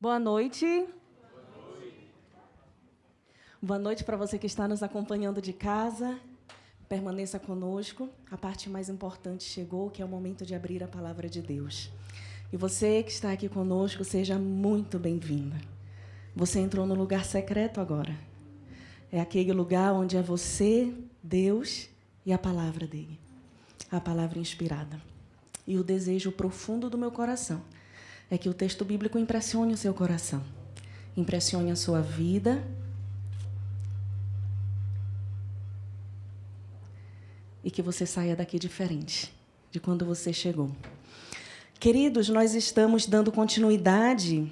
Boa noite. Boa noite para você que está nos acompanhando de casa. Permaneça conosco. A parte mais importante chegou, que é o momento de abrir a palavra de Deus. E você que está aqui conosco, seja muito bem-vinda. Você entrou no lugar secreto agora. É aquele lugar onde é você, Deus e a palavra dele. A palavra inspirada. E o desejo profundo do meu coração é que o texto bíblico impressione o seu coração, impressione a sua vida e que você saia daqui diferente de quando você chegou. Queridos, nós estamos dando continuidade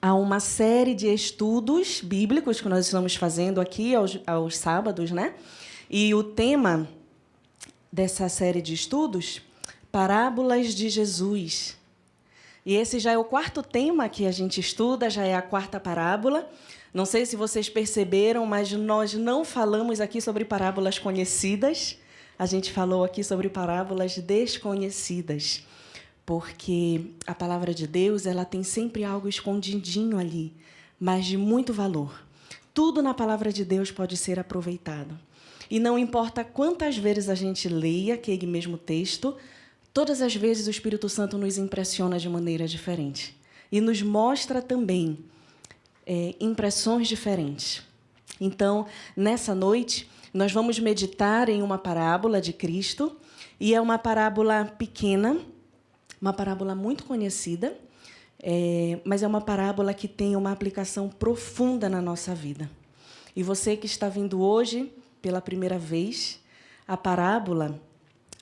a uma série de estudos bíblicos que nós estamos fazendo aqui aos sábados, né? E o tema dessa série de estudos, Parábolas de Jesus. E esse já é o quarto tema que a gente estuda, já é a quarta parábola. Não sei se vocês perceberam, mas nós não falamos aqui sobre parábolas conhecidas. A gente falou aqui sobre parábolas desconhecidas, porque a palavra de Deus ela tem sempre algo escondidinho ali, mas de muito valor. Tudo na palavra de Deus pode ser aproveitado. E não importa quantas vezes a gente leia aquele mesmo texto, todas as vezes o Espírito Santo nos impressiona de maneira diferente e nos mostra também impressões diferentes. Então, nessa noite, nós vamos meditar em uma parábola de Cristo, e é uma parábola pequena, uma parábola muito conhecida, mas é uma parábola que tem uma aplicação profunda na nossa vida. E você que está vindo hoje pela primeira vez,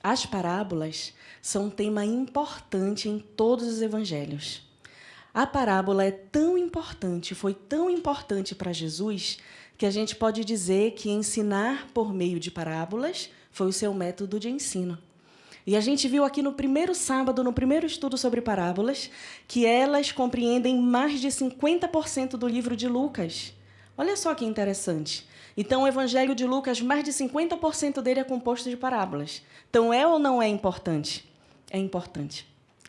as parábolas são um tema importante em todos os evangelhos. A parábola é tão importante, foi tão importante para Jesus, que a gente pode dizer que ensinar por meio de parábolas foi o seu método de ensino. E a gente viu aqui no primeiro sábado, no primeiro estudo sobre parábolas, que elas compreendem mais de 50% do livro de Lucas. Olha só que interessante. Então, o Evangelho de Lucas, mais de 50% dele é composto de parábolas. Então, é ou não é importante? É importante.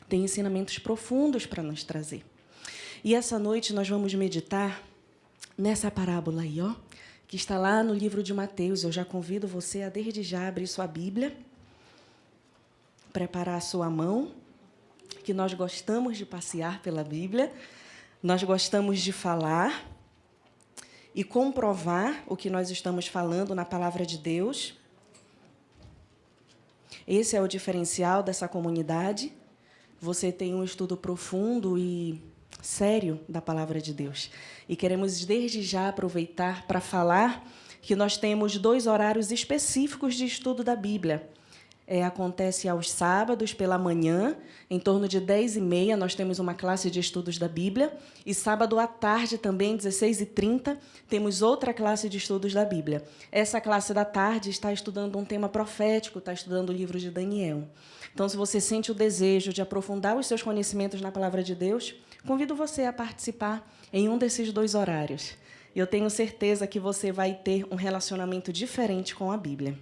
Tem ensinamentos profundos para nos trazer. E essa noite nós vamos meditar nessa parábola aí, ó, que está lá no livro de Mateus. Eu já convido você a, desde já, abrir sua Bíblia, preparar a sua mão, que nós gostamos de passear pela Bíblia, nós gostamos de falar e comprovar o que nós estamos falando na palavra de Deus. Esse é o diferencial dessa comunidade. Você tem um estudo profundo e sério da palavra de Deus. E queremos, desde já, aproveitar para falar que nós temos 2 horários específicos de estudo da Bíblia. Acontece aos sábados, pela manhã, em torno de 10h30, nós temos uma classe de estudos da Bíblia. E sábado à tarde, também, 16h30, temos outra classe de estudos da Bíblia. Essa classe da tarde está estudando um tema profético, está estudando o livro de Daniel. Então, se você sente o desejo de aprofundar os seus conhecimentos na palavra de Deus, convido você a participar em um desses 2 horários. E eu tenho certeza que você vai ter um relacionamento diferente com a Bíblia.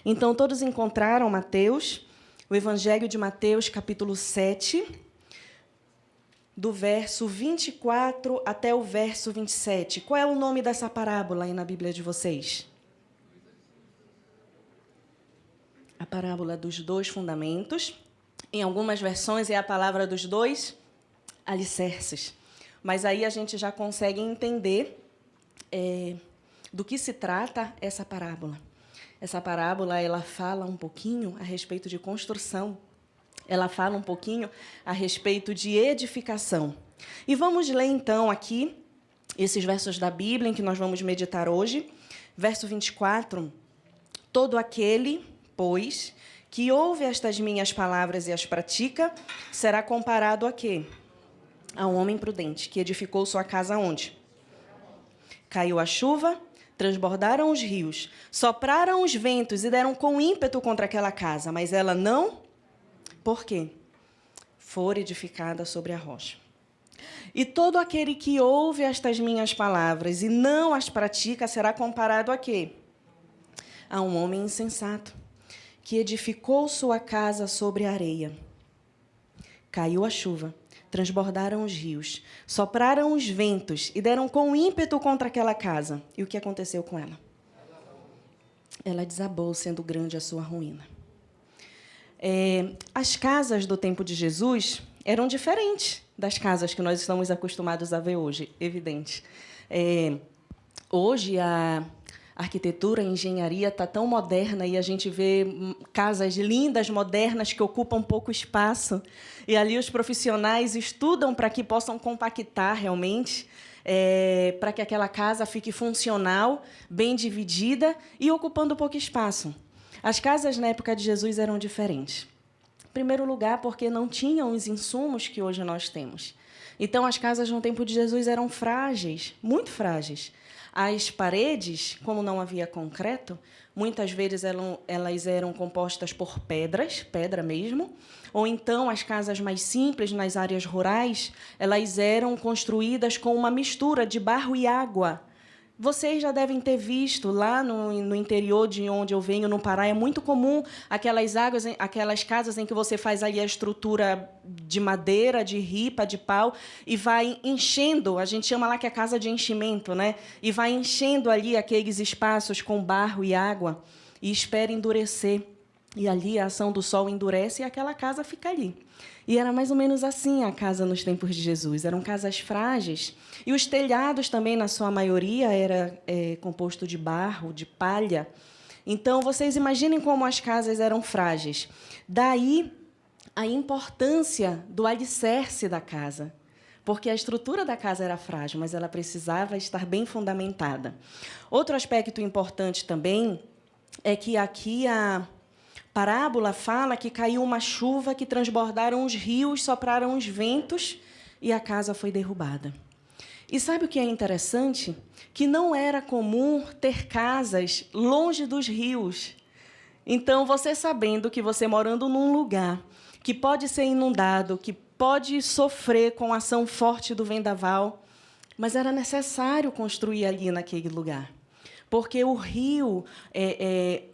Então, todos encontraram Mateus, o Evangelho de Mateus, capítulo 7, do verso 24 até o verso 27. Qual é o nome dessa parábola aí na Bíblia de vocês? A parábola dos 2 fundamentos. Em algumas versões é a palavra dos 2 alicerces. Mas aí a gente já consegue entender do que se trata essa parábola. Essa parábola ela fala um pouquinho a respeito de construção. Ela fala um pouquinho a respeito de edificação. E vamos ler, então, aqui esses versos da Bíblia em que nós vamos meditar hoje. Verso 24. Todo aquele, pois, que ouve estas minhas palavras e as pratica, será comparado a quê? A um homem prudente, que edificou sua casa onde? Caiu a chuva, transbordaram os rios, sopraram os ventos e deram com ímpeto contra aquela casa, mas ela não... Por quê? For edificada sobre a rocha. E todo aquele que ouve estas minhas palavras e não as pratica será comparado a quê? A um homem insensato, que edificou sua casa sobre a areia. Caiu a chuva, transbordaram os rios, sopraram os ventos e deram com ímpeto contra aquela casa. E o que aconteceu com ela? Ela desabou, sendo grande a sua ruína. As casas do tempo de Jesus eram diferentes das casas que nós estamos acostumados a ver hoje, evidente. Hoje, a arquitetura, a engenharia está tão moderna e a gente vê casas lindas, modernas, que ocupam pouco espaço. E ali os profissionais estudam para que possam compactar realmente, para que aquela casa fique funcional, bem dividida e ocupando pouco espaço. As casas, na época de Jesus, eram diferentes. Em primeiro lugar, porque não tinham os insumos que hoje nós temos. Então, as casas no tempo de Jesus eram frágeis, muito frágeis. As paredes, como não havia concreto, muitas vezes elas eram compostas por pedras, pedra mesmo, ou então as casas mais simples, nas áreas rurais, elas eram construídas com uma mistura de barro e água. Vocês já devem ter visto lá no interior de onde eu venho, no Pará, é muito comum aquelas casas em que você faz ali a estrutura de madeira, de ripa, de pau, e vai enchendo, a gente chama lá que é casa de enchimento, né? E vai enchendo ali aqueles espaços com barro e água e espera endurecer. E ali a ação do sol endurece e aquela casa fica ali. E era mais ou menos assim a casa nos tempos de Jesus. Eram casas frágeis. E os telhados também, na sua maioria, era composto de barro, de palha. Então, vocês imaginem como as casas eram frágeis. Daí a importância do alicerce da casa. Porque a estrutura da casa era frágil, mas ela precisava estar bem fundamentada. Outro aspecto importante também é que aqui a parábola fala que caiu uma chuva, que transbordaram os rios, sopraram os ventos e a casa foi derrubada. E sabe o que é interessante? Que não era comum ter casas longe dos rios. Então, você sabendo que você morando num lugar que pode ser inundado, que pode sofrer com a ação forte do vendaval, mas era necessário construir ali naquele lugar. Porque o rio,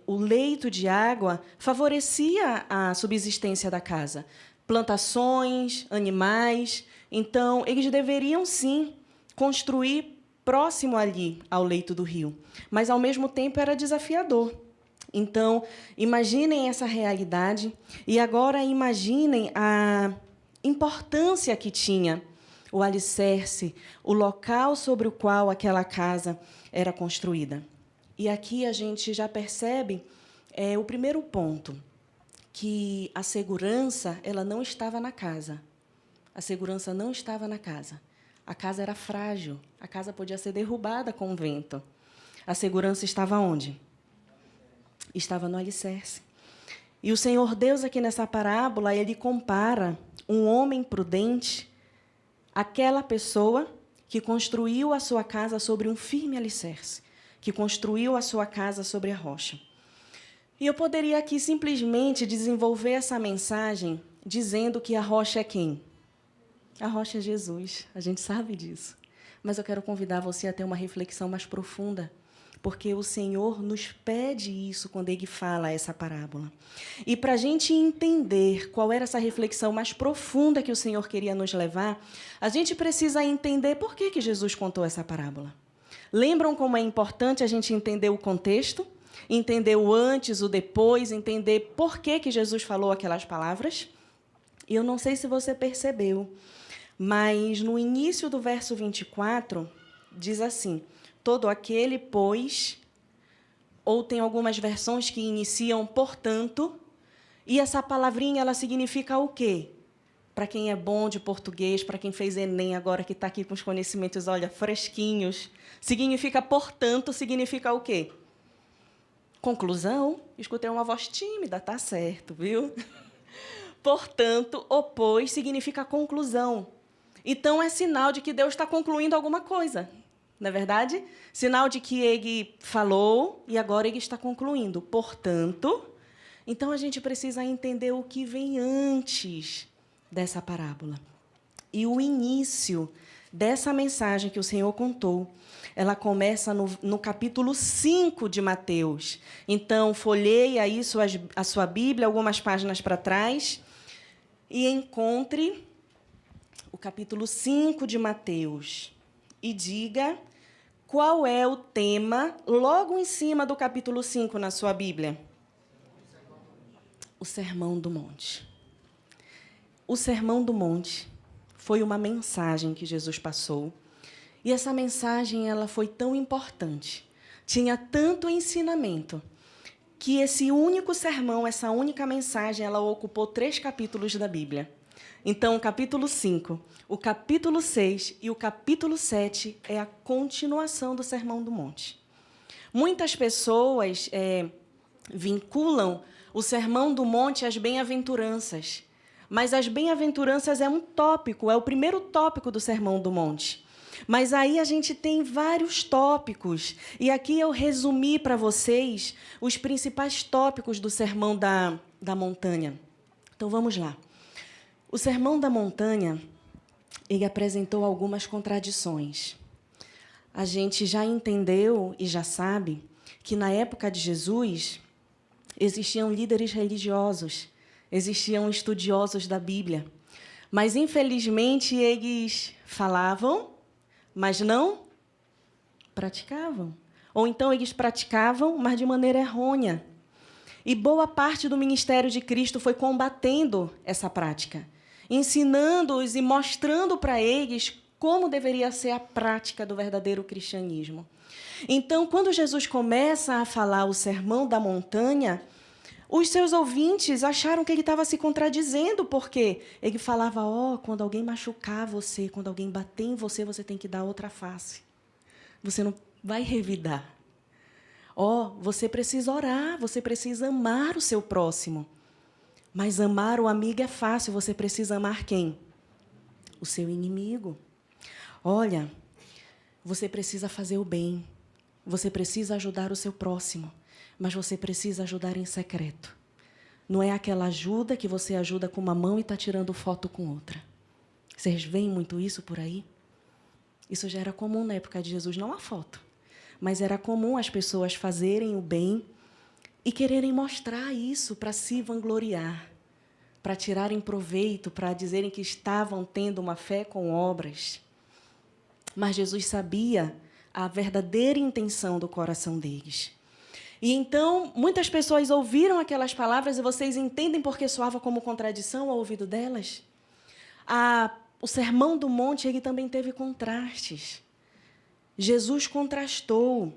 o leito de água, favorecia a subsistência da casa. Plantações, animais. Então, eles deveriam, sim, construir próximo ali ao leito do rio. Mas, ao mesmo tempo, era desafiador. Então, imaginem essa realidade e agora imaginem a importância que tinha o alicerce, o local sobre o qual aquela casa era construída. E aqui a gente já percebe o primeiro ponto, que a segurança ela não estava na casa. A segurança não estava na casa. A casa era frágil, a casa podia ser derrubada com o vento. A segurança estava onde? Estava no alicerce. E o Senhor Deus, aqui nessa parábola, ele compara um homem prudente àquela pessoa que construiu a sua casa sobre um firme alicerce, que construiu a sua casa sobre a rocha. E eu poderia aqui simplesmente desenvolver essa mensagem dizendo que a rocha é quem? A rocha é Jesus, a gente sabe disso. Mas eu quero convidar você a ter uma reflexão mais profunda, porque o Senhor nos pede isso quando Ele fala essa parábola. E para a gente entender qual era essa reflexão mais profunda que o Senhor queria nos levar, a gente precisa entender por que Jesus contou essa parábola. Lembram como é importante a gente entender o contexto, entender o antes, o depois, entender por que Jesus falou aquelas palavras? E eu não sei se você percebeu, mas no início do verso 24, diz assim: todo aquele, pois, ou tem algumas versões que iniciam portanto, e essa palavrinha ela significa o quê? Para quem é bom de português, para quem fez Enem agora, que está aqui com os conhecimentos, olha, fresquinhos, significa portanto, significa o quê? Conclusão. Escutei uma voz tímida, tá certo, viu? Portanto, o pois significa conclusão. Então, é sinal de que Deus está concluindo alguma coisa. Não é verdade? Sinal de que Ele falou e agora Ele está concluindo. Portanto, então a gente precisa entender o que vem antes dessa parábola. E o início dessa mensagem que o Senhor contou, ela começa no capítulo 5 de Mateus. Então, folheie aí a sua Bíblia, algumas páginas para trás, e encontre capítulo 5 de Mateus e diga qual é o tema logo em cima do capítulo 5 na sua Bíblia. O Sermão do Monte. O Sermão do Monte foi uma mensagem que Jesus passou, e essa mensagem ela foi tão importante, tinha tanto ensinamento, que esse único sermão, essa única mensagem, ela ocupou 3 capítulos da Bíblia. Então, o capítulo 5, o capítulo 6 e o capítulo 7 é a continuação do Sermão do Monte. Muitas pessoas vinculam o Sermão do Monte às bem-aventuranças, mas as bem-aventuranças é um tópico, é o primeiro tópico do Sermão do Monte. Mas aí a gente tem vários tópicos, e aqui eu resumi para vocês os principais tópicos do Sermão da Montanha. Então, vamos lá. O Sermão da Montanha, ele apresentou algumas contradições. A gente já entendeu e já sabe que, na época de Jesus, existiam líderes religiosos, existiam estudiosos da Bíblia, mas, infelizmente, eles falavam, mas não praticavam. Ou então eles praticavam, mas de maneira errônea. E boa parte do ministério de Cristo foi combatendo essa prática, ensinando-os e mostrando para eles como deveria ser a prática do verdadeiro cristianismo. Então, quando Jesus começa a falar o Sermão da Montanha, os seus ouvintes acharam que ele estava se contradizendo, porque ele falava, quando alguém machucar você, quando alguém bater em você, você tem que dar outra face. Você não vai revidar. Você precisa orar, você precisa amar o seu próximo. Mas amar o amigo é fácil, você precisa amar quem? O seu inimigo. Olha, você precisa fazer o bem, você precisa ajudar o seu próximo, mas você precisa ajudar em secreto. Não é aquela ajuda que você ajuda com uma mão e está tirando foto com outra. Vocês veem muito isso por aí? Isso já era comum na época de Jesus, não a foto, mas era comum as pessoas fazerem o bem e quererem mostrar isso para se vangloriar, para tirarem proveito, para dizerem que estavam tendo uma fé com obras. Mas Jesus sabia a verdadeira intenção do coração deles. E então, muitas pessoas ouviram aquelas palavras e vocês entendem por que soava como contradição ao ouvido delas? O Sermão do Monte ele também teve contrastes. Jesus contrastou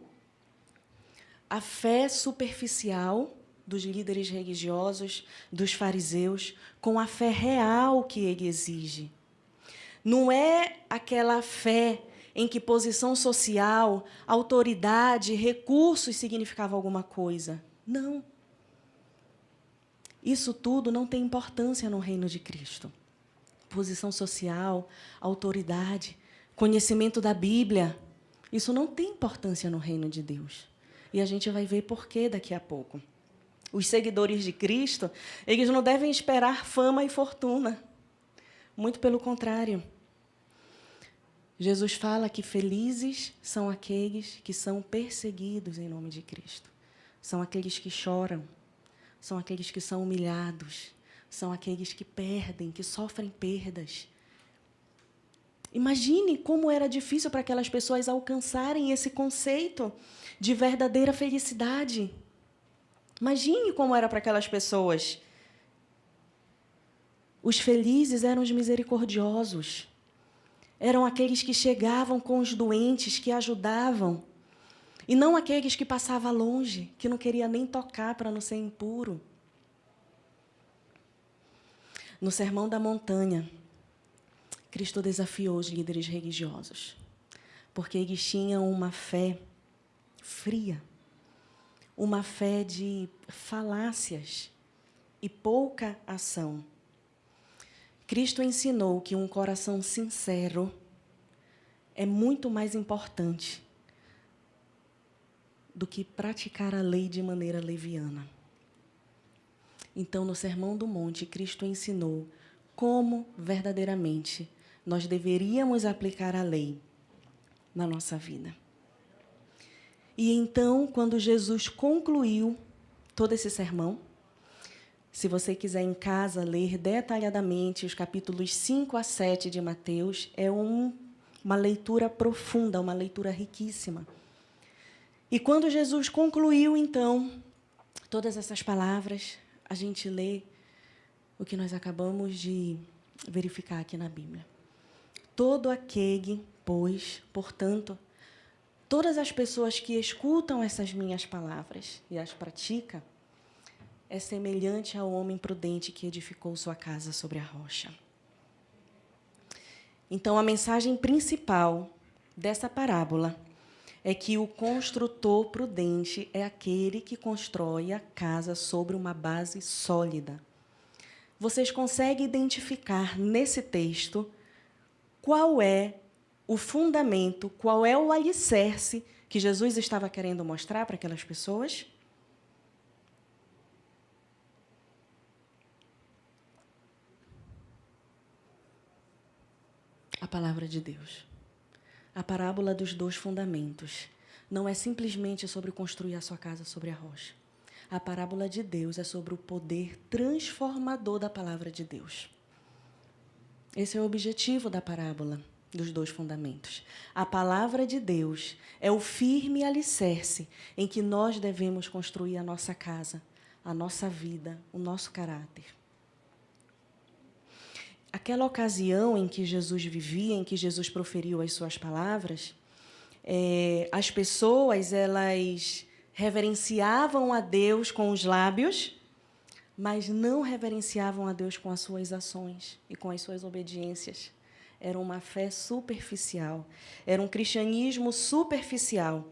a fé superficial dos líderes religiosos, dos fariseus, com a fé real que ele exige. Não é aquela fé em que posição social, autoridade, recursos significavam alguma coisa. Não. Isso tudo não tem importância no reino de Cristo. Posição social, autoridade, conhecimento da Bíblia, isso não tem importância no reino de Deus. E a gente vai ver por quê daqui a pouco. Os seguidores de Cristo, eles não devem esperar fama e fortuna. Muito pelo contrário. Jesus fala que felizes são aqueles que são perseguidos em nome de Cristo. São aqueles que choram, são aqueles que são humilhados, são aqueles que perdem, que sofrem perdas. Imagine como era difícil para aquelas pessoas alcançarem esse conceito de verdadeira felicidade. Imagine como era para aquelas pessoas. Os felizes eram os misericordiosos. Eram aqueles que chegavam com os doentes, que ajudavam. E não aqueles que passavam longe, que não queria nem tocar para não ser impuro. No Sermão da Montanha, Cristo desafiou os líderes religiosos, porque eles tinham uma fé fria, uma fé de falácias e pouca ação. Cristo ensinou que um coração sincero é muito mais importante do que praticar a lei de maneira leviana. Então, no Sermão do Monte, Cristo ensinou como verdadeiramente nós deveríamos aplicar a lei na nossa vida. E então, quando Jesus concluiu todo esse sermão, Se você quiser em casa ler detalhadamente os capítulos 5 a 7 de Mateus, é uma leitura profunda, uma leitura riquíssima. E quando Jesus concluiu, então, todas essas palavras, a gente lê o que nós acabamos de verificar aqui na Bíblia. Todo aquele, pois, portanto, todas as pessoas que escutam essas minhas palavras e as praticam, é semelhante ao homem prudente que edificou sua casa sobre a rocha. Então, a mensagem principal dessa parábola é que o construtor prudente é aquele que constrói a casa sobre uma base sólida. Vocês conseguem identificar nesse texto qual é o fundamento, qual é o alicerce que Jesus estava querendo mostrar para aquelas pessoas? A palavra de Deus. A parábola dos 2 fundamentos. Não é simplesmente sobre construir a sua casa sobre a rocha. A parábola de Deus é sobre o poder transformador da palavra de Deus. Esse é o objetivo da parábola dos 2 fundamentos. A palavra de Deus é o firme alicerce em que nós devemos construir a nossa casa, a nossa vida, o nosso caráter. Aquela ocasião em que Jesus vivia, em que Jesus proferiu as suas palavras, as pessoas elas reverenciavam a Deus com os lábios, mas não reverenciavam a Deus com as suas ações e com as suas obediências. Era uma fé superficial, era um cristianismo superficial.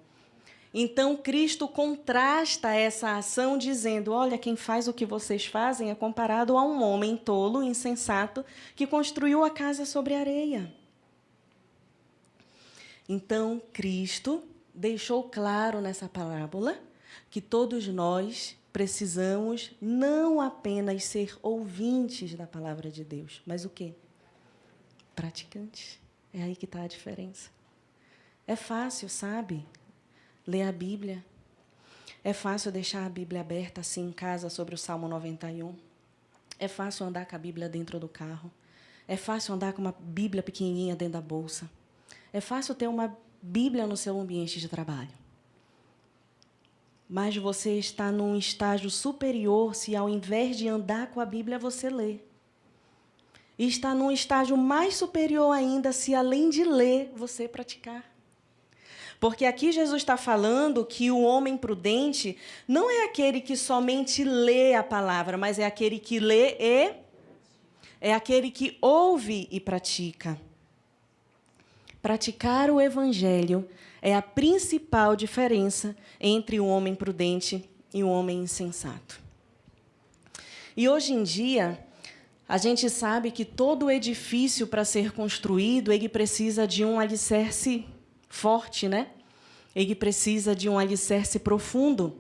Então, Cristo contrasta essa ação dizendo, olha, quem faz o que vocês fazem é comparado a um homem tolo, insensato, que construiu a casa sobre areia. Então, Cristo deixou claro nessa parábola que todos nós precisamos não apenas ser ouvintes da palavra de Deus, mas o quê? Praticantes. É aí que está a diferença. É fácil, sabe? Ler a Bíblia. É fácil deixar a Bíblia aberta assim em casa sobre o Salmo 91. É fácil andar com a Bíblia dentro do carro. É fácil andar com uma Bíblia pequenininha dentro da bolsa. É fácil ter uma Bíblia no seu ambiente de trabalho. Mas você está num estágio superior se, ao invés de andar com a Bíblia, você lê. E está num estágio mais superior ainda se, além de ler, você praticar. Porque aqui Jesus está falando que o homem prudente não é aquele que somente lê a palavra, mas é aquele que lê e é aquele que ouve e pratica. Praticar o evangelho é a principal diferença entre o homem prudente e o homem insensato. E hoje em dia, a gente sabe que todo edifício, para ser construído, ele precisa de um alicerce forte, né? Ele precisa de um alicerce profundo.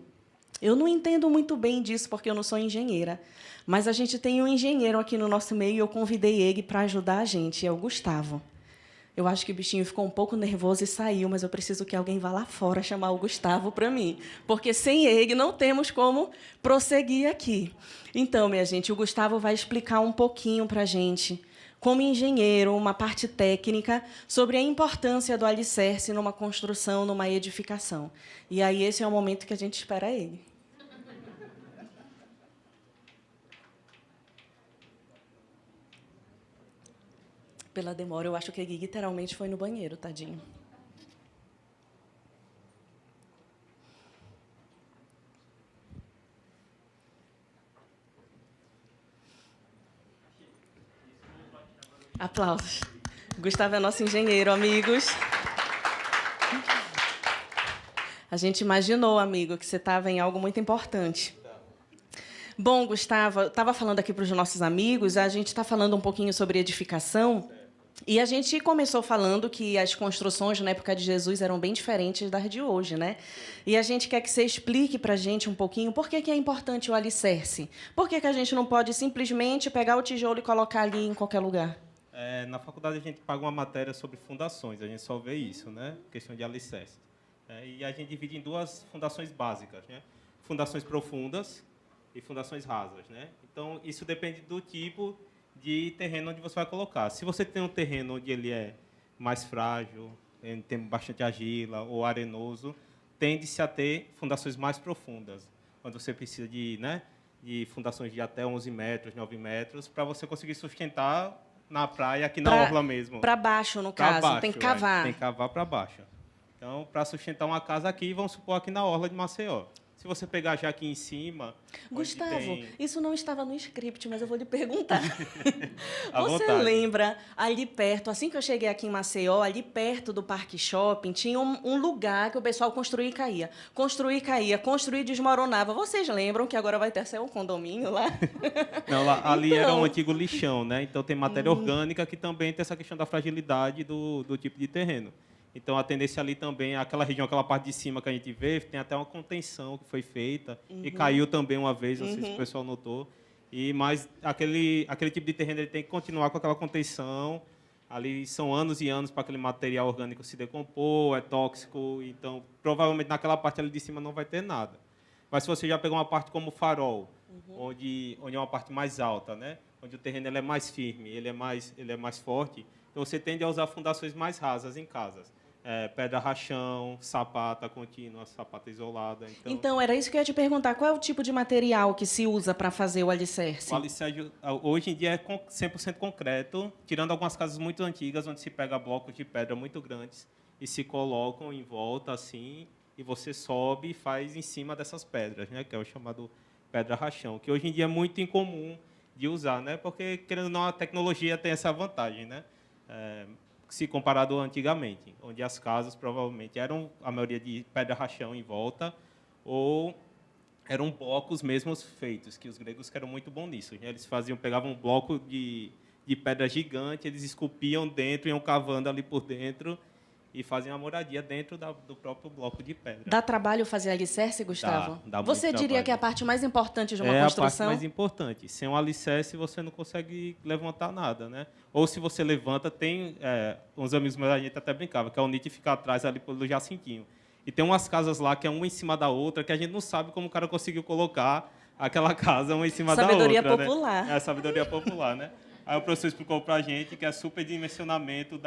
Eu não entendo muito bem disso, porque eu não sou engenheira. Mas a gente tem um engenheiro aqui no nosso meio e eu convidei ele para ajudar a gente, é o Gustavo. Eu acho que o bichinho ficou um pouco nervoso e saiu, mas eu preciso que alguém vá lá fora chamar o Gustavo para mim, porque sem ele não temos como prosseguir aqui. Então, minha gente, o Gustavo vai explicar um pouquinho para a gente, como engenheiro, uma parte técnica, sobre a importância do alicerce numa construção, numa edificação. E aí esse é o momento que a gente espera ele. Pela demora, eu acho que ele literalmente foi no banheiro, tadinho. Aplausos. Gustavo é nosso engenheiro, amigos. A gente imaginou, amigo, que você estava em algo muito importante. Bom, Gustavo, eu estava falando aqui para os nossos amigos, a gente está falando um pouquinho sobre edificação. E a gente começou falando que as construções na época de Jesus eram bem diferentes das de hoje, né? E a gente quer que você explique para a gente um pouquinho por que é importante o alicerce. Por que a gente não pode simplesmente pegar o tijolo e colocar ali em qualquer lugar? Na faculdade a gente paga uma matéria sobre fundações, a gente só vê isso, né? Questão de alicerce. E a gente divide em 2 fundações básicas, né? Fundações profundas e fundações rasas, né? Então, isso depende do tipo de terreno onde você vai colocar. Se você tem um terreno onde ele é mais frágil, tem bastante argila ou arenoso, tende-se a ter fundações mais profundas, onde você precisa de, né, de fundações de até 11 metros, 9 metros, para você conseguir sustentar na praia, aqui na orla mesmo. Para baixo, no caso, baixo, tem que cavar. Tem que cavar para baixo. Então, para sustentar uma casa aqui, vamos supor aqui na orla de Maceió. Se você pegar já aqui em cima... Gustavo, isso não estava no script, mas eu vou lhe perguntar. À Você vontade. lembra, ali perto, assim que eu cheguei aqui em Maceió, ali perto do Parque Shopping, tinha um lugar que o pessoal construía e caía. Construía e caía, construía e desmoronava. Vocês lembram que agora vai ter um condomínio lá? Não, lá, ali Então... era um antigo lixão, né? Então, tem matéria orgânica que também tem essa questão da fragilidade do tipo de terreno. Então, a tendência ali também, aquela região, aquela parte de cima que a gente vê, tem até uma contenção que foi feita e caiu também uma vez, não sei se o pessoal notou. Mas aquele tipo de terreno ele tem que continuar com aquela contenção. Ali são anos e anos para aquele material orgânico se decompor, é tóxico. Então, provavelmente, naquela parte ali de cima não vai ter nada. Mas se você já pegou uma parte como o Farol, onde é uma parte mais alta, né? Onde o terreno ele é mais firme, ele é mais forte, então você tende a usar fundações mais rasas em casas. Pedra rachão, sapata contínua, sapata isolada. Então, era isso que eu ia te perguntar. Qual é o tipo de material que se usa para fazer o alicerce? O alicerce, hoje em dia, é 100% concreto, tirando algumas casas muito antigas, onde se pega blocos de pedra muito grandes e se colocam em volta, assim, e você sobe e faz em cima dessas pedras, né, que é o chamado pedra rachão, que hoje em dia é muito incomum de usar, né, porque, querendo ou não, a tecnologia tem essa vantagem, né, se comparado antigamente, onde as casas provavelmente eram a maioria de pedra rachão em volta ou eram blocos mesmos feitos, que os gregos eram muito bons nisso. Eles pegavam um bloco de pedra gigante, eles esculpiam dentro, iam cavando ali por dentro e faziam a moradia dentro do próprio bloco de pedra. Dá trabalho fazer alicerce, Gustavo? Dá Você muito diria trabalho. que é a parte mais importante de uma construção? construção? É a parte mais importante. Sem um alicerce, você não consegue levantar nada, né? Ou se você levanta, tem uns amigos meus, a gente até brincava, que a Unite fica atrás ali pelo Jacintinho. E tem umas casas lá que é uma em cima da outra, que a gente não sabe como o cara conseguiu colocar aquela casa uma em cima da outra. Sabedoria popular. Né? É sabedoria popular, né? Aí o professor explicou para a gente que é superdimensionamento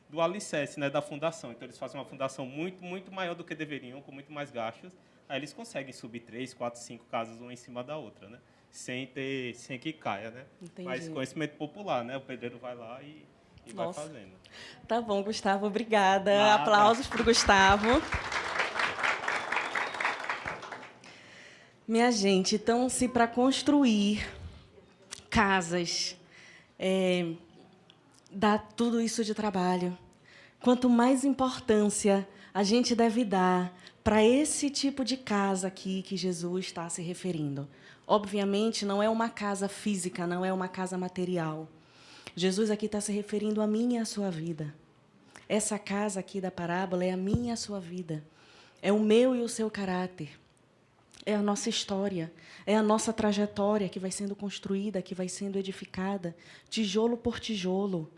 do alicerce, né, da fundação. Então, eles fazem uma fundação muito, muito maior do que deveriam, com muito mais gastos. Aí eles conseguem subir 3, 4, 5 casas uma em cima da outra, né? Sem que caia, né? Entendi. Mas conhecimento popular, né? O pedreiro vai lá e vai fazendo. Tá bom, Gustavo, obrigada. Nada. Aplausos para o Gustavo. Minha gente, então, se para construir casas dá tudo isso de trabalho, quanto mais importância a gente deve dar para esse tipo de casa aqui que Jesus está se referindo. Obviamente, não é uma casa física, não é uma casa material. Jesus aqui está se referindo a mim e à sua vida. Essa casa aqui da parábola é a minha e a sua vida. É o meu e o seu caráter. É a nossa história. É a nossa trajetória que vai sendo construída, que vai sendo edificada, tijolo por tijolo,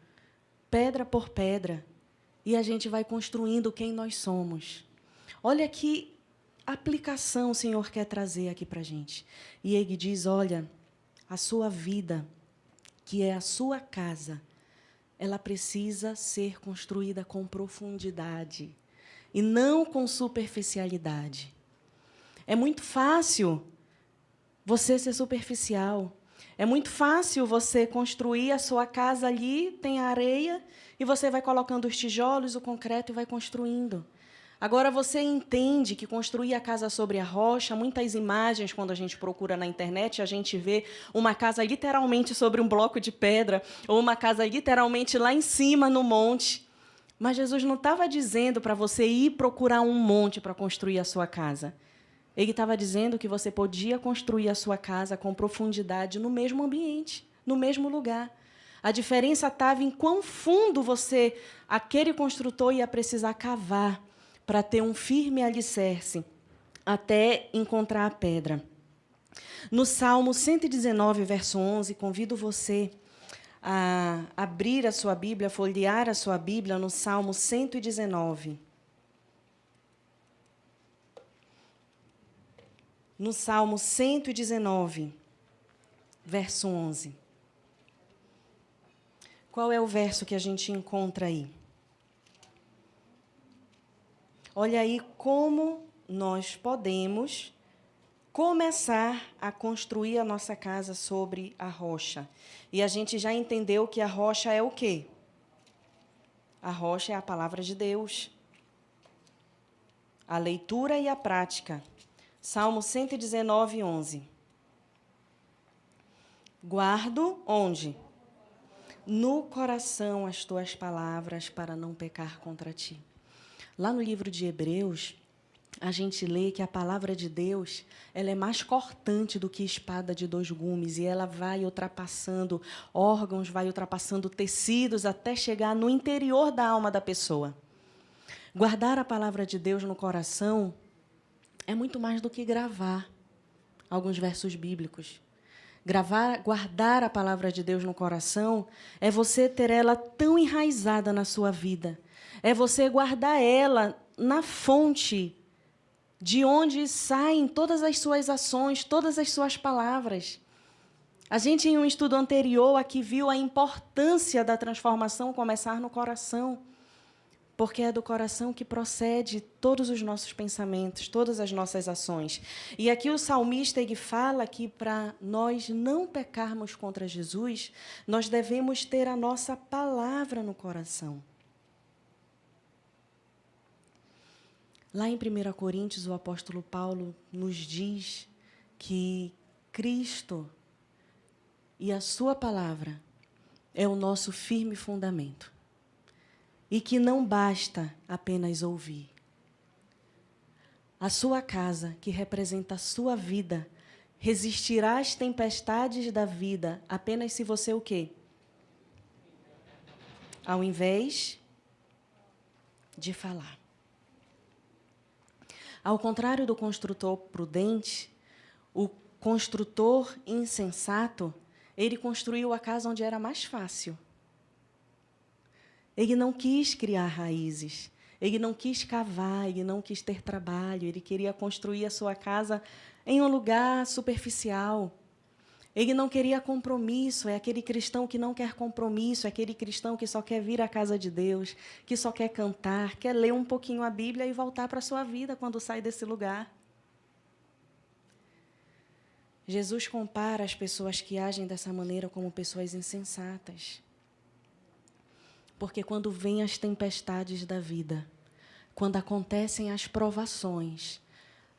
pedra por pedra. E a gente vai construindo quem nós somos. Olha que aplicação o Senhor quer trazer aqui para a gente. E ele diz, olha, a sua vida, que é a sua casa, ela precisa ser construída com profundidade e não com superficialidade. É muito fácil você ser superficial. É muito fácil você construir a sua casa ali, tem a areia, e você vai colocando os tijolos, o concreto e vai construindo. Agora, você entende que construir a casa sobre a rocha, muitas imagens, quando a gente procura na internet, a gente vê uma casa literalmente sobre um bloco de pedra, ou uma casa literalmente lá em cima, no monte. Mas Jesus não estava dizendo para você ir procurar um monte para construir a sua casa. Ele estava dizendo que você podia construir a sua casa com profundidade no mesmo ambiente, no mesmo lugar. A diferença estava em quão fundo aquele construtor, ia precisar cavar para ter um firme alicerce até encontrar a pedra. No Salmo 119, verso 11, convido você a abrir a sua Bíblia, folhear a sua Bíblia no Salmo 119. no Salmo 119, verso 11. Qual é o verso que a gente encontra aí? Olha aí como nós podemos começar a construir a nossa casa sobre a rocha. E a gente já entendeu que a rocha é o quê? A rocha é a palavra de Deus. A leitura e a prática. Salmo 119, 11. Guardo onde? No coração as tuas palavras para não pecar contra ti. Lá no livro de Hebreus, a gente lê que a palavra de Deus, ela é mais cortante do que espada de dois gumes, e ela vai ultrapassando órgãos, vai ultrapassando tecidos, até chegar no interior da alma da pessoa. Guardar a palavra de Deus no coração é muito mais do que gravar alguns versos bíblicos. Guardar a palavra de Deus no coração é você ter ela tão enraizada na sua vida. É você guardar ela na fonte de onde saem todas as suas ações, todas as suas palavras. A gente, em um estudo anterior, aqui viu a importância da transformação começar no coração, porque é do coração que procede todos os nossos pensamentos, todas as nossas ações. E aqui o salmista ele fala que para nós não pecarmos contra Jesus, nós devemos ter a nossa palavra no coração. Lá em 1 Coríntios, o apóstolo Paulo nos diz que Cristo e a sua palavra é o nosso firme fundamento. E que não basta apenas ouvir. A sua casa, que representa a sua vida, resistirá às tempestades da vida apenas se você o quê? Ao invés de falar. Ao contrário do construtor prudente, o construtor insensato, ele construiu a casa onde era mais fácil. Ele não quis criar raízes, ele não quis cavar, ele não quis ter trabalho, ele queria construir a sua casa em um lugar superficial. Ele não queria compromisso, é aquele cristão que não quer compromisso, é aquele cristão que só quer vir à casa de Deus, que só quer cantar, quer ler um pouquinho a Bíblia e voltar para a sua vida quando sai desse lugar. Jesus compara as pessoas que agem dessa maneira como pessoas insensatas. Porque quando vêm as tempestades da vida, quando acontecem as provações,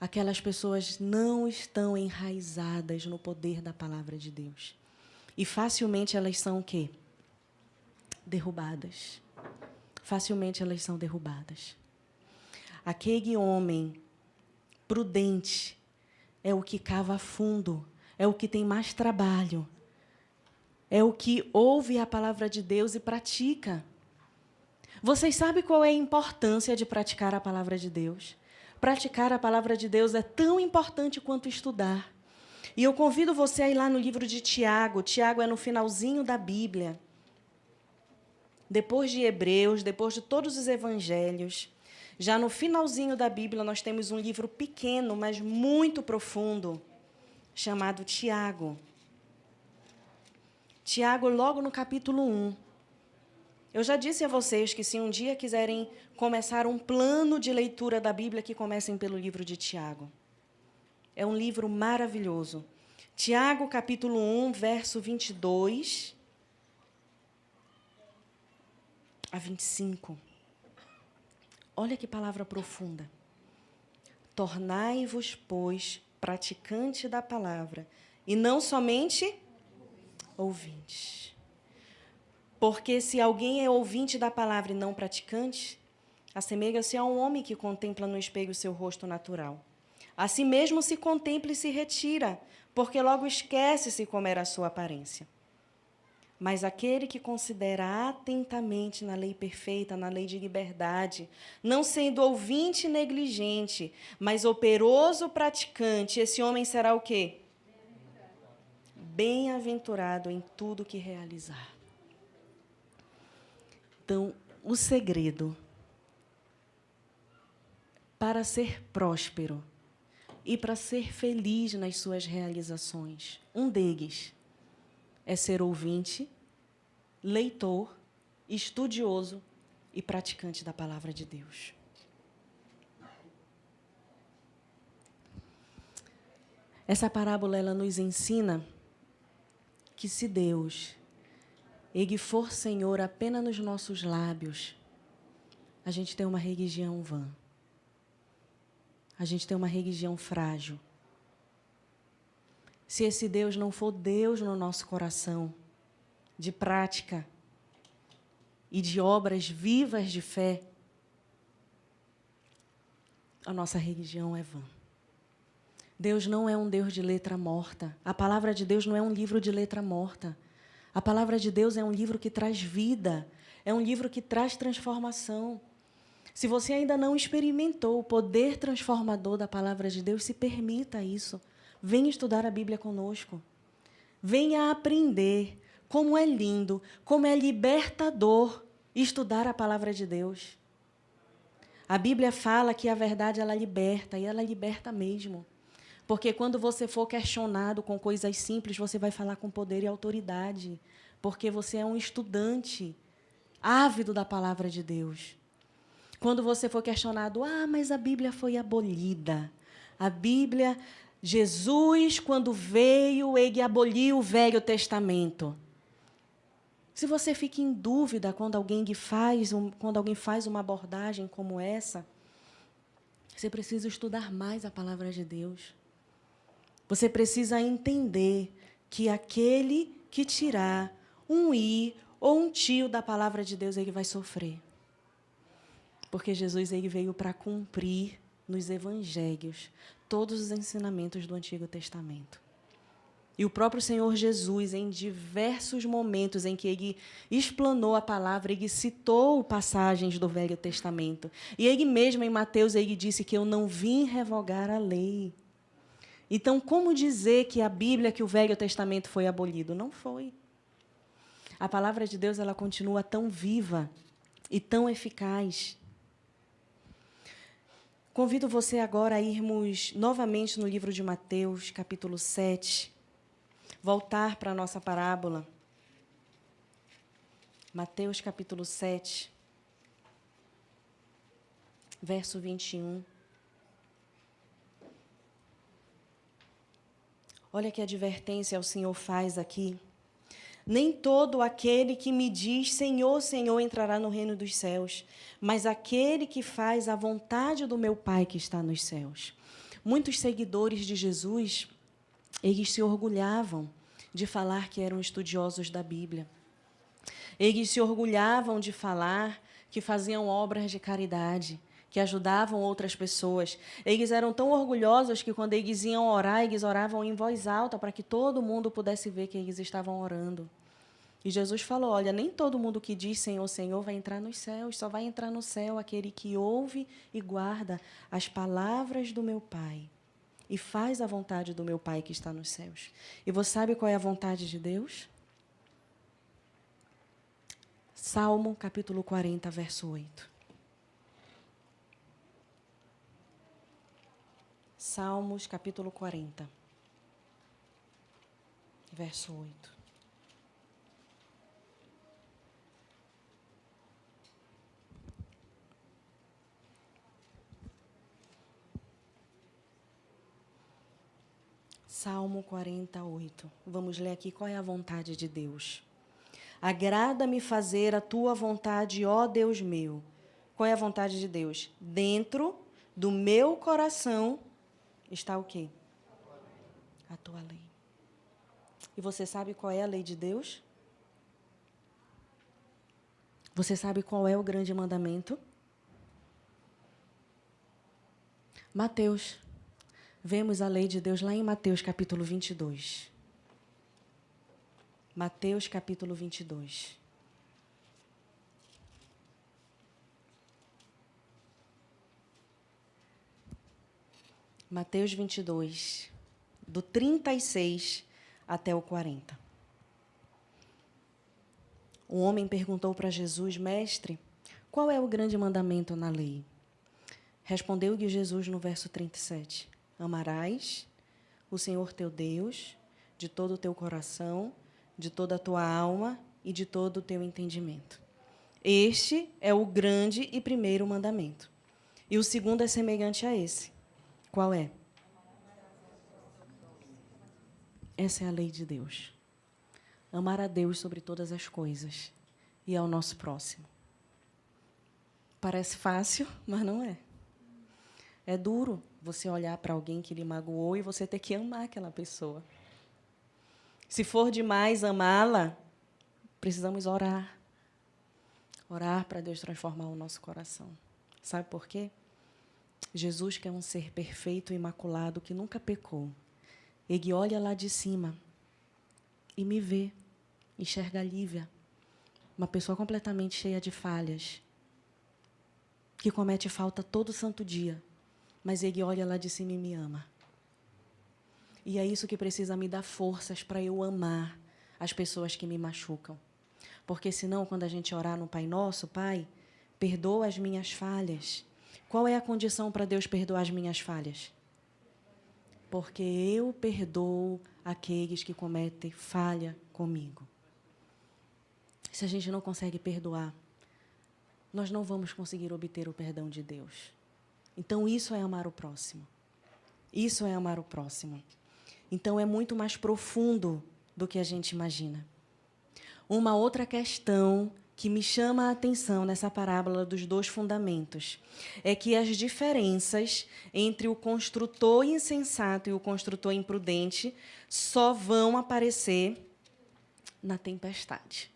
aquelas pessoas não estão enraizadas no poder da palavra de Deus. E facilmente elas são o quê? Derrubadas. Facilmente elas são derrubadas. Aquele homem prudente é o que cava fundo, é o que tem mais trabalho, é o que ouve a palavra de Deus e pratica. Vocês sabem qual é a importância de praticar a palavra de Deus? Praticar a palavra de Deus é tão importante quanto estudar. E eu convido você a ir lá no livro de Tiago. Tiago é no finalzinho da Bíblia. Depois de Hebreus, depois de todos os evangelhos, já no finalzinho da Bíblia, nós temos um livro pequeno, mas muito profundo, chamado Tiago. Tiago, logo no capítulo 1. Eu já disse a vocês que se um dia quiserem começar um plano de leitura da Bíblia, que comecem pelo livro de Tiago. É um livro maravilhoso. Tiago, capítulo 1, verso 22 a 25. Olha que palavra profunda. Tornai-vos, pois, praticante da palavra, e não somente ouvintes. Porque se alguém é ouvinte da palavra e não praticante, assemelha-se a um homem que contempla no espelho o seu rosto natural. A si mesmo se contempla e se retira, porque logo esquece-se como era a sua aparência. Mas aquele que considera atentamente na lei perfeita, na lei de liberdade, não sendo ouvinte negligente, mas operoso praticante, esse homem será o quê? Bem-aventurado em tudo que realizar. Então, o segredo para ser próspero, e para ser feliz nas suas realizações. Um deles é ser ouvinte, leitor, estudioso e praticante da palavra de Deus. Essa parábola ela nos ensina que se Deus Ele for Senhor apenas nos nossos lábios, a gente tem uma religião vã. A gente tem uma religião frágil. Se esse Deus não for Deus no nosso coração, de prática e de obras vivas de fé, a nossa religião é vã. Deus não é um Deus de letra morta. A palavra de Deus não é um livro de letra morta. A palavra de Deus é um livro que traz vida, é um livro que traz transformação. Se você ainda não experimentou o poder transformador da palavra de Deus, se permita isso. Venha estudar a Bíblia conosco. Venha aprender como é lindo, como é libertador estudar a palavra de Deus. A Bíblia fala que a verdade ela liberta, e ela liberta mesmo. Porque quando você for questionado com coisas simples, você vai falar com poder e autoridade. Porque você é um estudante ávido da palavra de Deus. Quando você for questionado, mas a Bíblia foi abolida. A Bíblia, Jesus, quando veio, ele aboliu o Velho Testamento. Se você fica em dúvida quando alguém faz uma abordagem como essa, você precisa estudar mais a palavra de Deus. Você precisa entender que aquele que tirar um i ou um tio da palavra de Deus, ele vai sofrer. Porque Jesus ele veio para cumprir nos evangelhos todos os ensinamentos do Antigo Testamento. E o próprio Senhor Jesus, em diversos momentos em que ele explanou a palavra, ele citou passagens do Velho Testamento. E ele mesmo, em Mateus, ele disse que eu não vim revogar a lei. Então, como dizer que a Bíblia, que o Velho Testamento foi abolido? Não foi. A palavra de Deus ela continua tão viva e tão eficaz. Convido você agora a irmos novamente no livro de Mateus, capítulo 7, voltar para a nossa parábola. Mateus, capítulo 7, verso 21. Olha que advertência o Senhor faz aqui. Nem todo aquele que me diz, Senhor, Senhor, entrará no reino dos céus, mas aquele que faz a vontade do meu Pai que está nos céus. Muitos seguidores de Jesus, eles se orgulhavam de falar que eram estudiosos da Bíblia. Eles se orgulhavam de falar que faziam obras de caridade, que ajudavam outras pessoas. Eles eram tão orgulhosos que, quando eles iam orar, eles oravam em voz alta para que todo mundo pudesse ver que eles estavam orando. E Jesus falou, olha, nem todo mundo que diz Senhor, Senhor vai entrar nos céus, só vai entrar no céu aquele que ouve e guarda as palavras do meu Pai e faz a vontade do meu Pai que está nos céus. E você sabe qual é a vontade de Deus? Salmo, capítulo 40, verso 8. Salmos, capítulo 40, verso 8. Salmo 48. Vamos ler aqui qual é a vontade de Deus. Agrada-me fazer a tua vontade, ó Deus meu. Qual é a vontade de Deus? Dentro do meu coração está o quê? A tua lei. E você sabe qual é a lei de Deus? Você sabe qual é o grande mandamento? Mateus. Vemos a lei de Deus lá em Mateus, capítulo 22. Mateus, capítulo 22. Mateus 22, do 36 até o 40. Um homem perguntou para Jesus, mestre, qual é o grande mandamento na lei? Respondeu-lhe Jesus no verso 37. Amarás o Senhor teu Deus de todo o teu coração, de toda a tua alma e de todo o teu entendimento. Este é o grande e primeiro mandamento. E o segundo é semelhante a esse. Qual é? Essa é a lei de Deus. Amar a Deus sobre todas as coisas e ao nosso próximo. Parece fácil, mas não é. É duro você olhar para alguém que lhe magoou e você ter que amar aquela pessoa. Se for demais amá-la, precisamos orar. Orar para Deus transformar o nosso coração. Sabe por quê? Jesus, que é um ser perfeito e imaculado, que nunca pecou, ele olha lá de cima e me vê, enxerga a Lívia, uma pessoa completamente cheia de falhas, que comete falta todo santo dia, mas ele olha lá de cima e me ama. E é isso que precisa me dar forças para eu amar as pessoas que me machucam. Porque senão, quando a gente orar no Pai Nosso, Pai, perdoa as minhas falhas. Qual é a condição para Deus perdoar as minhas falhas? Porque eu perdoo aqueles que cometem falha comigo. Se a gente não consegue perdoar, nós não vamos conseguir obter o perdão de Deus. Então, isso é amar o próximo. Isso é amar o próximo. Então, é muito mais profundo do que a gente imagina. Uma outra questão que me chama a atenção nessa parábola dos dois fundamentos é que as diferenças entre o construtor insensato e o construtor imprudente só vão aparecer na tempestade.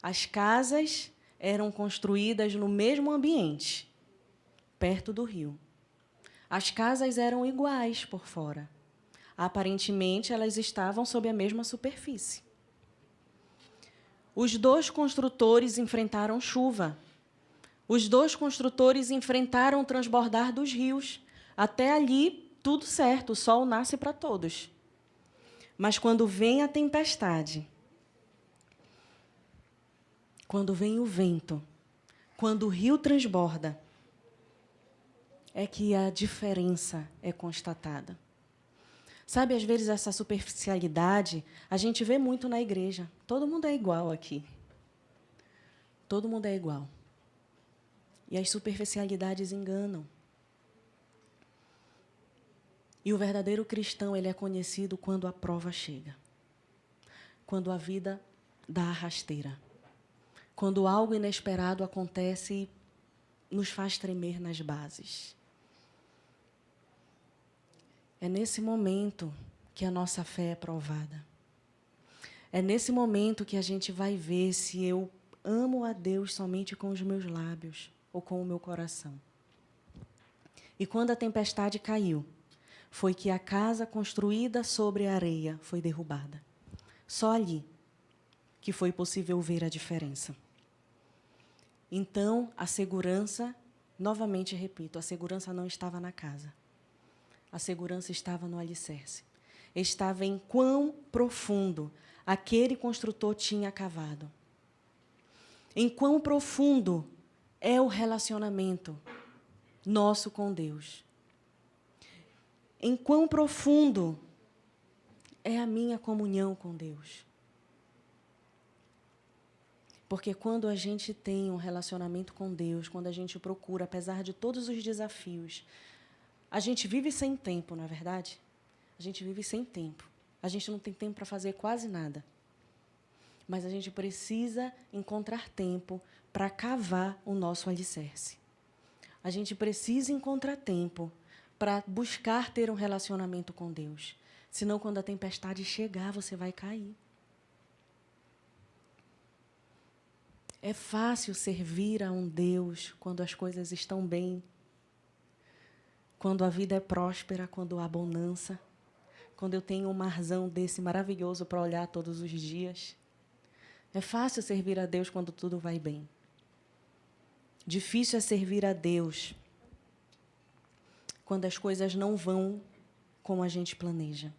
As casas eram construídas no mesmo ambiente, perto do rio. As casas eram iguais por fora. Aparentemente, elas estavam sob a mesma superfície. Os dois construtores enfrentaram chuva. Os dois construtores enfrentaram o transbordar dos rios. Até ali, tudo certo, o sol nasce para todos. Mas quando vem a tempestade, quando vem o vento, quando o rio transborda, é que a diferença é constatada. Sabe, às vezes, essa superficialidade a gente vê muito na igreja. Todo mundo é igual aqui. Todo mundo é igual. E as superficialidades enganam. E o verdadeiro cristão, ele é conhecido quando a prova chega. Quando a vida dá a rasteira. Quando algo inesperado acontece e nos faz tremer nas bases. É nesse momento que a nossa fé é provada. É nesse momento que a gente vai ver se eu amo a Deus somente com os meus lábios ou com o meu coração. E quando a tempestade caiu, foi que a casa construída sobre a areia foi derrubada. Só ali que foi possível ver a diferença. Então, a segurança, novamente repito, a segurança não estava na casa. A segurança estava no alicerce. Estava em quão profundo aquele construtor tinha cavado. Em quão profundo é o relacionamento nosso com Deus. Em quão profundo é a minha comunhão com Deus. Porque quando a gente tem um relacionamento com Deus, quando a gente procura, apesar de todos os desafios, a gente vive sem tempo, não é verdade? A gente vive sem tempo. A gente não tem tempo para fazer quase nada. Mas a gente precisa encontrar tempo para cavar o nosso alicerce. A gente precisa encontrar tempo para buscar ter um relacionamento com Deus. Senão, quando a tempestade chegar, você vai cair. É fácil servir a um Deus quando as coisas estão bem, quando a vida é próspera, quando há bonança, quando eu tenho um marzão desse maravilhoso para olhar todos os dias. É fácil servir a Deus quando tudo vai bem. Difícil é servir a Deus quando as coisas não vão como a gente planeja.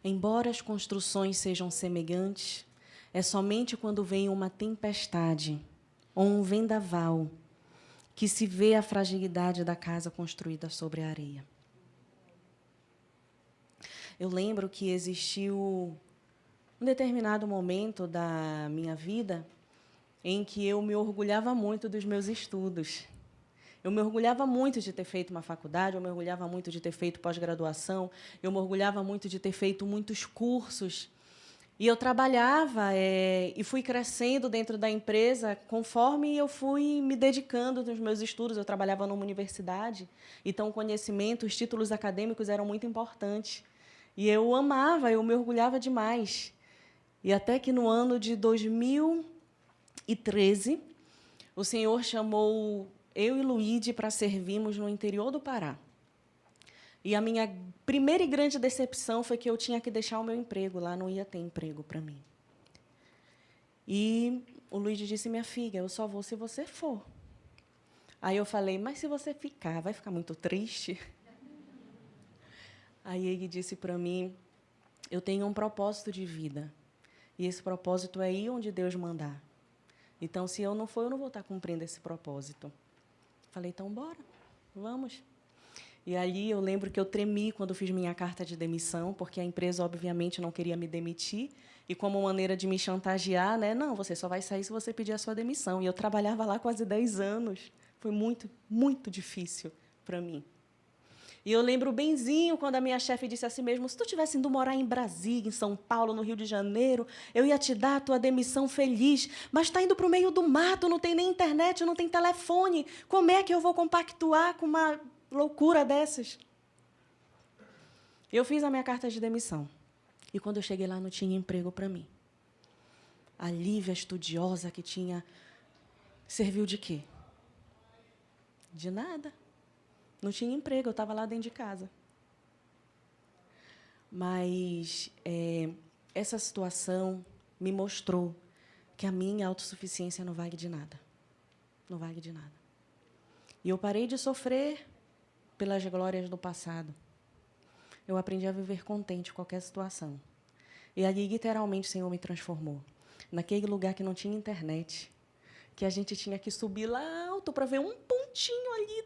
Embora as construções sejam semelhantes, É somente quando vem uma tempestade ou um vendaval que se vê a fragilidade da casa construída sobre a areia. Eu lembro que existiu um determinado momento da minha vida em que eu me orgulhava muito dos meus estudos. Eu me orgulhava muito de ter feito uma faculdade, eu me orgulhava muito de ter feito pós-graduação, eu me orgulhava muito de ter feito muitos cursos. E eu trabalhava e fui crescendo dentro da empresa conforme eu fui me dedicando nos meus estudos. Eu trabalhava numa universidade, então o conhecimento, os títulos acadêmicos eram muito importantes. E eu amava, eu me orgulhava demais. E até que no ano de 2013, o Senhor chamou eu e Luíde para servirmos no interior do Pará. E a minha primeira e grande decepção foi que eu tinha que deixar o meu emprego lá, não ia ter emprego para mim. E o Luíde disse, minha filha, eu só vou se você for. Aí eu falei, mas se você ficar, vai ficar muito triste? Aí ele disse para mim, eu tenho um propósito de vida. E esse propósito é ir onde Deus mandar. Então, se eu não for, eu não vou estar cumprindo esse propósito. Falei, então, bora, vamos. E ali eu lembro que eu tremi quando fiz minha carta de demissão, porque a empresa, obviamente, não queria me demitir. E como maneira de me chantagear, né? Não, você só vai sair se você pedir a sua demissão. E eu trabalhava lá quase 10 anos. Foi muito, muito difícil para mim. E eu lembro benzinho quando a minha chefe disse assim mesmo, se tu tivesse indo morar em Brasília, em São Paulo, no Rio de Janeiro, eu ia te dar a tua demissão feliz, mas está indo para o meio do mato, não tem nem internet, não tem telefone. Como é que eu vou compactuar com uma loucura dessas? Eu fiz a minha carta de demissão. E, quando eu cheguei lá, não tinha emprego para mim. A Lívia, estudiosa que tinha, serviu de quê? De nada. Não tinha emprego, eu estava lá dentro de casa. Mas essa situação me mostrou que a minha autossuficiência não vale de nada. Não vale de nada. E eu parei de sofrer pelas glórias do passado. Eu aprendi a viver contente com qualquer situação. E ali, literalmente, o Senhor me transformou. Naquele lugar que não tinha internet, que a gente tinha que subir lá alto para ver um pontinho ali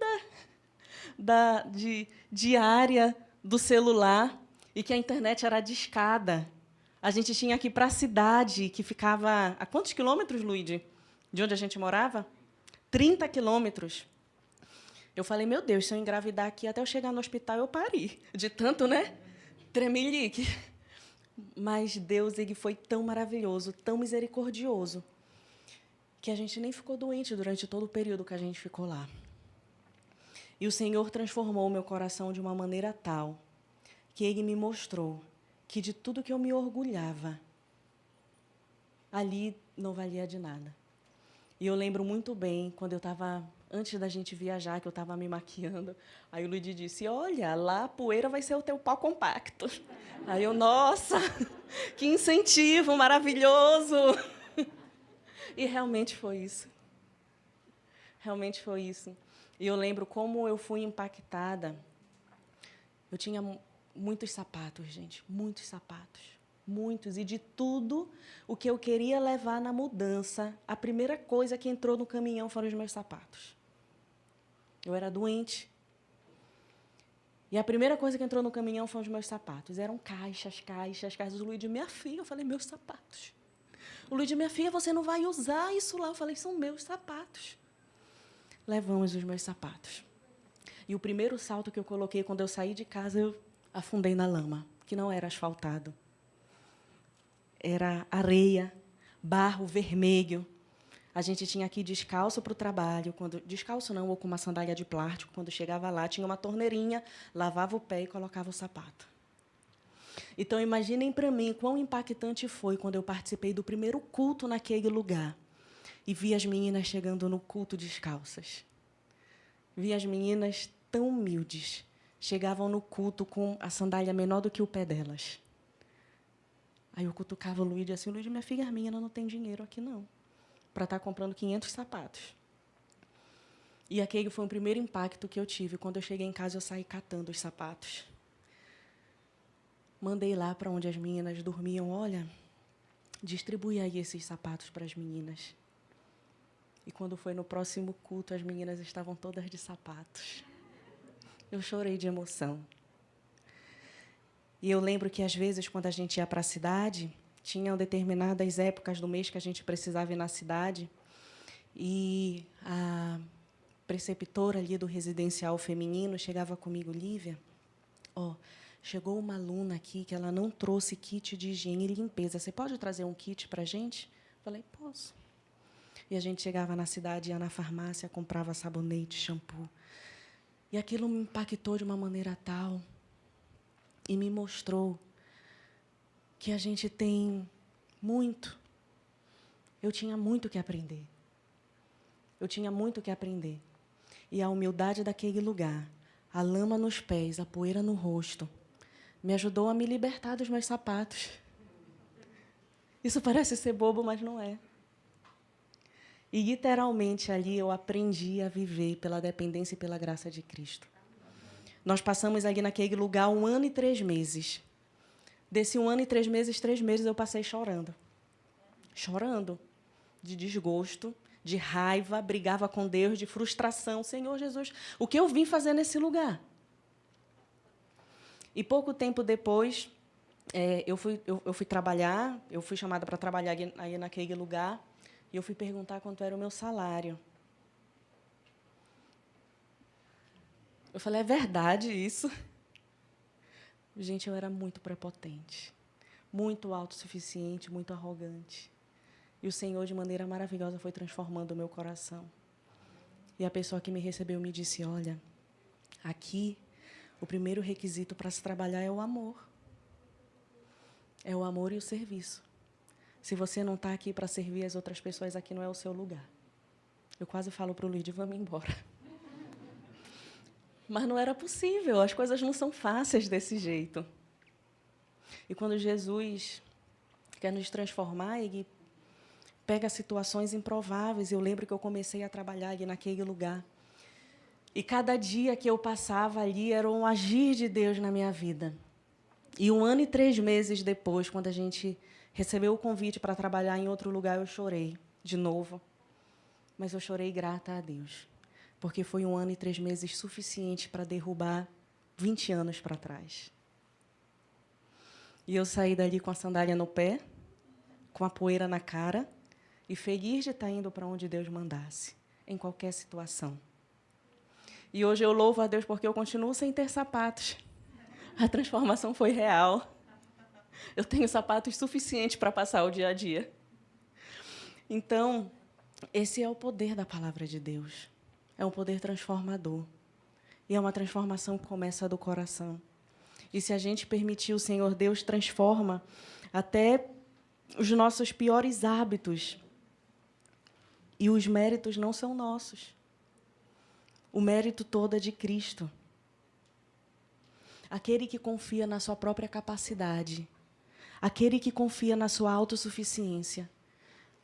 de área do celular, e que a internet era discada. A gente tinha que ir para a cidade, que ficava... A quantos quilômetros, Luíde, de onde a gente morava? 30 quilômetros. Eu falei, meu Deus, se eu engravidar aqui, até eu chegar no hospital, eu pari. De tanto, né? Tremelique. Mas Deus, ele foi tão maravilhoso, tão misericordioso, que a gente nem ficou doente durante todo o período que a gente ficou lá. E o Senhor transformou o meu coração de uma maneira tal que Ele me mostrou que de tudo que eu me orgulhava, ali não valia de nada. E eu lembro muito bem, quando eu estava, antes da gente viajar, que eu estava me maquiando, aí o Luigi disse, olha, lá a poeira vai ser o teu pau compacto. Aí eu, nossa, que incentivo maravilhoso! E realmente foi isso. Realmente foi isso. E eu lembro como eu fui impactada. Eu tinha muitos sapatos, gente, muitos sapatos. Muitos. E de tudo o que eu queria levar na mudança, a primeira coisa que entrou no caminhão foram os meus sapatos. Eu era doente. E a primeira coisa que entrou no caminhão foram os meus sapatos. Eram caixas. O Luís de minha filha, eu falei, meus sapatos. O Luís de minha filha, você não vai usar isso lá. Eu falei, são meus sapatos. Levamos os meus sapatos. E o primeiro salto que eu coloquei, quando eu saí de casa, eu afundei na lama, que não era asfaltado. Era areia, barro vermelho. A gente tinha que ir descalço para o trabalho. Descalço não, ou com uma sandália de plástico. Quando chegava lá, tinha uma torneirinha, lavava o pé e colocava o sapato. Então, imaginem para mim quão impactante foi quando eu participei do primeiro culto naquele lugar e vi as meninas chegando no culto descalças. Vi as meninas tão humildes, chegavam no culto com a sandália menor do que o pé delas. Aí eu cutucava o Luís e disse assim, Luís, minha filha, a menina não tem dinheiro aqui, não, para estar comprando 500 sapatos. E aquele foi o primeiro impacto que eu tive. Quando eu cheguei em casa, eu saí catando os sapatos. Mandei lá para onde as meninas dormiam, olha, distribui aí esses sapatos para as meninas. E quando foi no próximo culto, as meninas estavam todas de sapatos. Eu chorei de emoção. E eu lembro que, às vezes, quando a gente ia para a cidade, tinham determinadas épocas do mês que a gente precisava ir na cidade, e a preceptora ali do residencial feminino chegava comigo: Lívia, chegou uma aluna aqui que ela não trouxe kit de higiene e limpeza. Você pode trazer um kit para a gente? Falei, posso. E a gente chegava na cidade, ia na farmácia, comprava sabonete, shampoo. E aquilo me impactou de uma maneira tal e me mostrou que a gente tem muito. Eu tinha muito que aprender. Eu tinha muito que aprender. E a humildade daquele lugar, a lama nos pés, a poeira no rosto, me ajudou a me libertar dos meus sapatos. Isso parece ser bobo, mas não é. E, literalmente, ali eu aprendi a viver pela dependência e pela graça de Cristo. Nós passamos ali naquele lugar 1 ano e 3 meses. Desse 1 ano e 3 meses eu passei chorando. Chorando. De desgosto, de raiva, brigava com Deus, de frustração. Senhor Jesus, o que eu vim fazer nesse lugar? E pouco tempo depois, eu fui trabalhar, eu fui chamada para trabalhar aí naquele lugar, e eu fui perguntar quanto era o meu salário. Eu falei, é verdade isso? Gente, eu era muito prepotente, muito autossuficiente, muito arrogante. E o Senhor, de maneira maravilhosa, foi transformando o meu coração. E a pessoa que me recebeu me disse, olha, aqui, o primeiro requisito para se trabalhar é o amor. É o amor e o serviço. Se você não está aqui para servir as outras pessoas, aqui não é o seu lugar. Eu quase falo para o Luiz, vamos embora. Mas não era possível, as coisas não são fáceis desse jeito. E quando Jesus quer nos transformar, Ele pega situações improváveis. Eu lembro que eu comecei a trabalhar ali naquele lugar. E cada dia que eu passava ali era um agir de Deus na minha vida. E 1 ano e 3 meses depois, quando a gente recebeu o convite para trabalhar em outro lugar, eu chorei de novo. Mas eu chorei grata a Deus, porque foi 1 ano e 3 meses suficiente para derrubar 20 anos para trás. E eu saí dali com a sandália no pé, com a poeira na cara, e feliz de estar indo para onde Deus mandasse, em qualquer situação. E hoje eu louvo a Deus porque eu continuo sem ter sapatos. A transformação foi real. Eu tenho sapatos suficientes para passar o dia a dia. Então, esse é o poder da palavra de Deus. É um poder transformador. E é uma transformação que começa do coração. E se a gente permitir, o Senhor Deus transforma até os nossos piores hábitos. E os méritos não são nossos. O mérito todo é de Cristo. Aquele que confia na sua própria capacidade, aquele que confia na sua autossuficiência,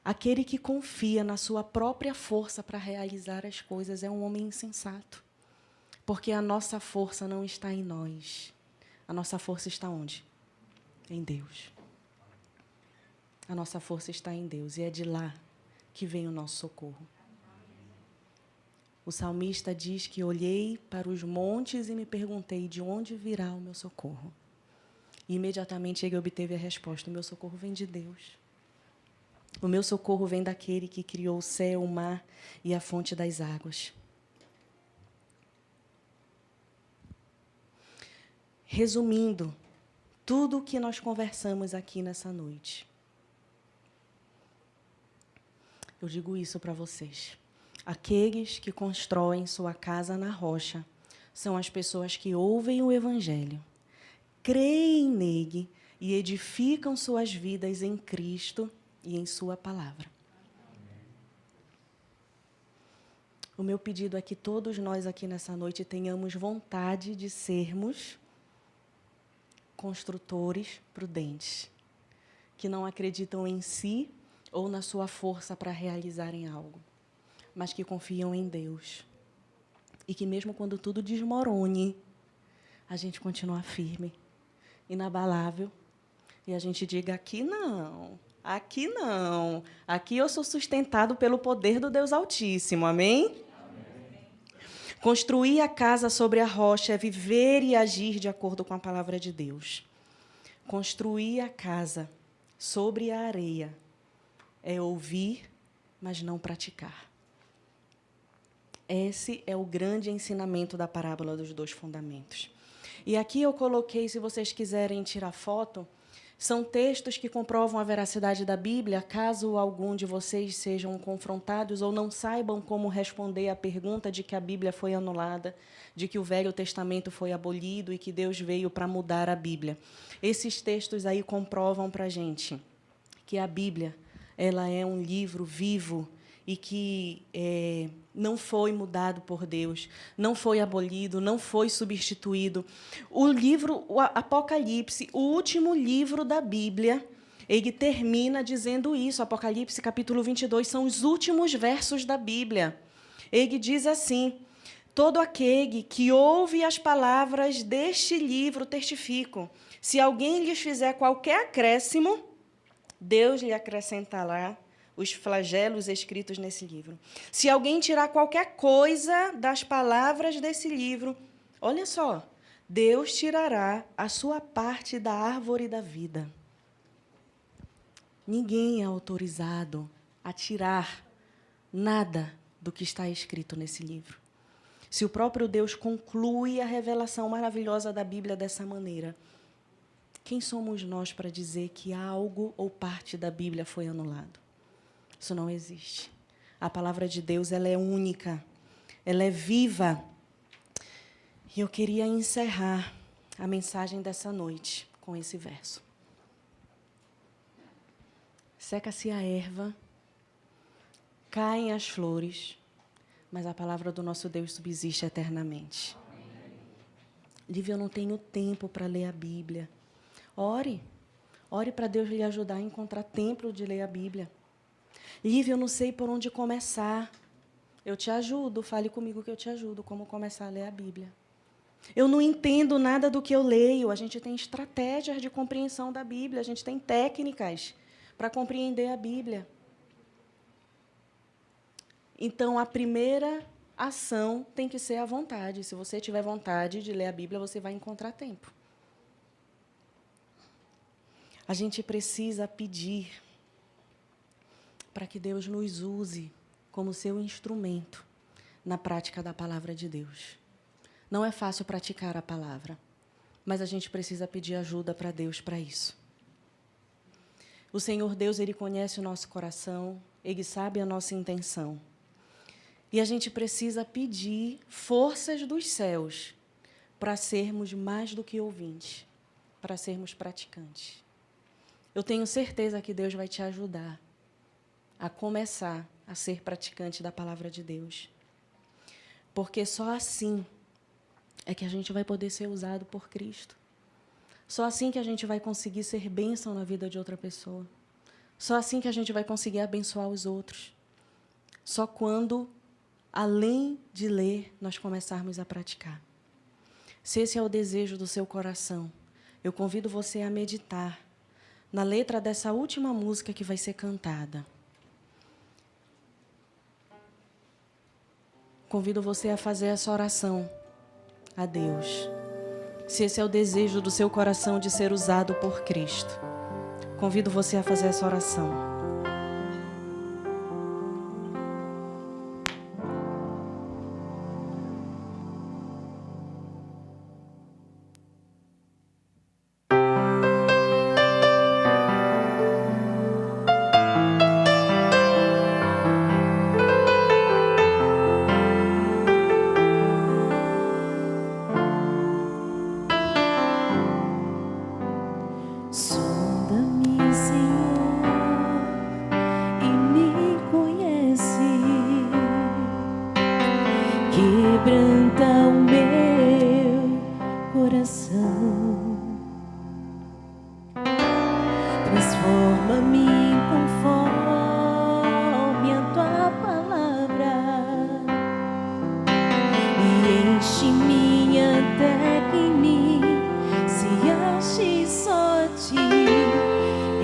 aquele que confia na sua própria força para realizar as coisas é um homem insensato. Porque a nossa força não está em nós. A nossa força está onde? Em Deus. A nossa força está em Deus, e é de lá que vem o nosso socorro. O salmista diz que olhei para os montes e me perguntei de onde virá o meu socorro. E imediatamente ele obteve a resposta: o meu socorro vem de Deus. O meu socorro vem daquele que criou o céu, o mar e a fonte das águas. Resumindo, tudo o que nós conversamos aqui nessa noite, eu digo isso para vocês. Aqueles que constroem sua casa na rocha são as pessoas que ouvem o Evangelho, creem nele e edificam suas vidas em Cristo e em sua palavra. O meu pedido é que todos nós aqui nessa noite tenhamos vontade de sermos construtores prudentes, que não acreditam em si ou na sua força para realizarem algo, mas que confiam em Deus. E que mesmo quando tudo desmorone, a gente continua firme, inabalável, e a gente diga: aqui não, Aqui não. Aqui eu sou sustentado pelo poder do Deus Altíssimo. Amém? Construir a casa sobre a rocha é viver e agir de acordo com a palavra de Deus. Construir a casa sobre a areia é ouvir, mas não praticar. Esse é o grande ensinamento da parábola dos 2 fundamentos. E aqui eu coloquei, se vocês quiserem tirar foto, são textos que comprovam a veracidade da Bíblia, caso algum de vocês sejam confrontados ou não saibam como responder à pergunta de que a Bíblia foi anulada, de que o Velho Testamento foi abolido e que Deus veio para mudar a Bíblia. Esses textos aí comprovam para a gente que a Bíblia ela é um livro vivo e que não foi mudado por Deus, não foi abolido, não foi substituído. O Apocalipse, o último livro da Bíblia, ele termina dizendo isso. Apocalipse, capítulo 22, são os últimos versos da Bíblia. Ele diz assim: todo aquele que ouve as palavras deste livro testificam. Se alguém lhes fizer qualquer acréscimo, Deus lhe acrescentará os flagelos escritos nesse livro. Se alguém tirar qualquer coisa das palavras desse livro, olha só, Deus tirará a sua parte da árvore da vida. Ninguém é autorizado a tirar nada do que está escrito nesse livro. Se o próprio Deus conclui a revelação maravilhosa da Bíblia dessa maneira, quem somos nós para dizer que algo ou parte da Bíblia foi anulado? Isso não existe. A palavra de Deus ela é única, ela é viva. E eu queria encerrar a mensagem dessa noite com esse verso. Seca-se a erva, caem as flores, mas a palavra do nosso Deus subsiste eternamente. Lívia, eu não tenho tempo para ler a Bíblia. Ore para Deus lhe ajudar a encontrar tempo de ler a Bíblia. Lívia, eu não sei por onde começar. Eu te ajudo, fale comigo que eu te ajudo como começar a ler a Bíblia. Eu não entendo nada do que eu leio. A gente tem estratégias de compreensão da Bíblia, a gente tem técnicas para compreender a Bíblia. Então, a primeira ação tem que ser a vontade. Se você tiver vontade de ler a Bíblia, você vai encontrar tempo. A gente precisa pedir para que Deus nos use como seu instrumento na prática da palavra de Deus. Não é fácil praticar a palavra, mas a gente precisa pedir ajuda para Deus para isso. O Senhor Deus, Ele conhece o nosso coração, Ele sabe a nossa intenção. E a gente precisa pedir forças dos céus para sermos mais do que ouvintes, para sermos praticantes. Eu tenho certeza que Deus vai te ajudar a começar a ser praticante da palavra de Deus. Porque só assim é que a gente vai poder ser usado por Cristo. Só assim que a gente vai conseguir ser bênção na vida de outra pessoa. Só assim que a gente vai conseguir abençoar os outros. Só quando, além de ler, nós começarmos a praticar. Se esse é o desejo do seu coração, eu convido você a meditar na letra dessa última música que vai ser cantada. Convido você a fazer essa oração a Deus. Se esse é o desejo do seu coração de ser usado por Cristo, convido você a fazer essa oração.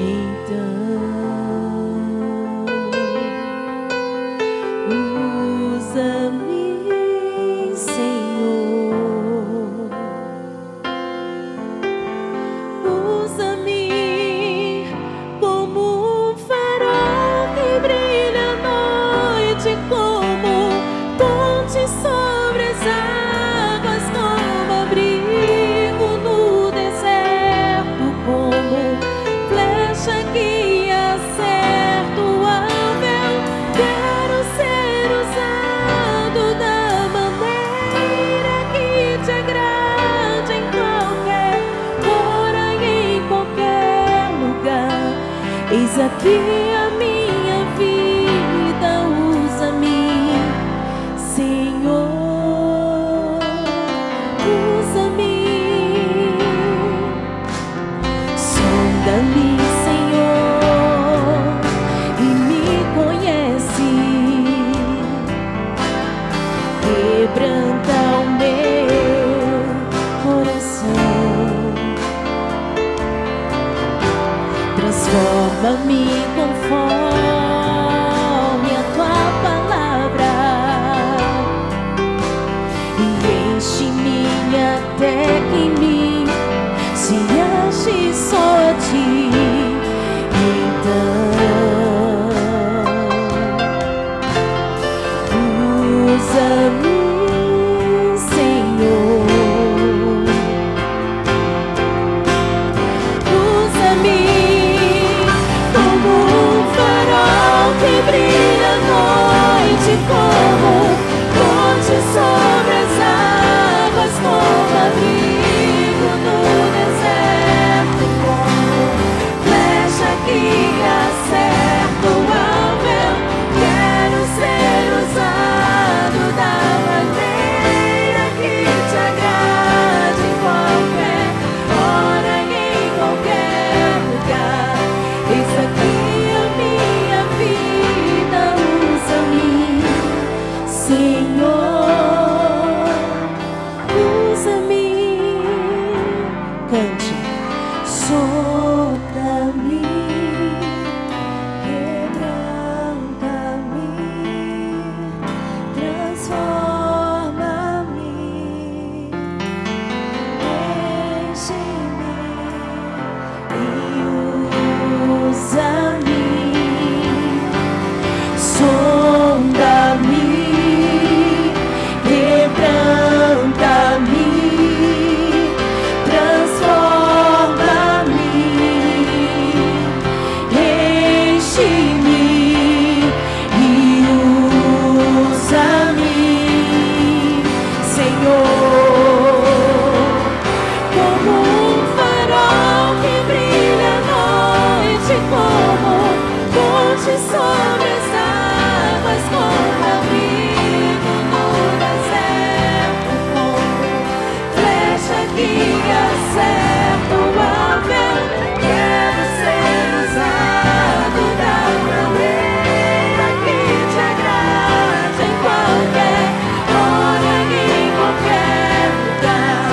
Então Eis aqui a minha vida, usa-me, Senhor, usa-me. Sonda-me, Senhor, e me conhece. Quebranta o meu coração. Transforma-me conforme a tua palavra e enche-me até que em mim se ache só ti. Então usa-me, Senhor, usa-me como um farol que brilha à noite, como ponte sobre as águas, como abrigo no deserto, como flecha que acerta o alvo. Quero ser usado da maneira que te agrade, em qualquer hora e em qualquer lugar. Eis aqui a minha vida, usa-me, Senhor, usa-me. Cante. Solta-me, quebranta-me, transforma-me, enche-me e usa-me. Sonda-me, quebranta-me, transforma-me, enche-me e usa-me, Senhor, como um farol que brilha à noite, como ponte sobre as águas, como abrigo no deserto, como flecha que acerta o alvo. Quero ser usado da maneira que te agrade, em qualquer hora e em qualquer lugar.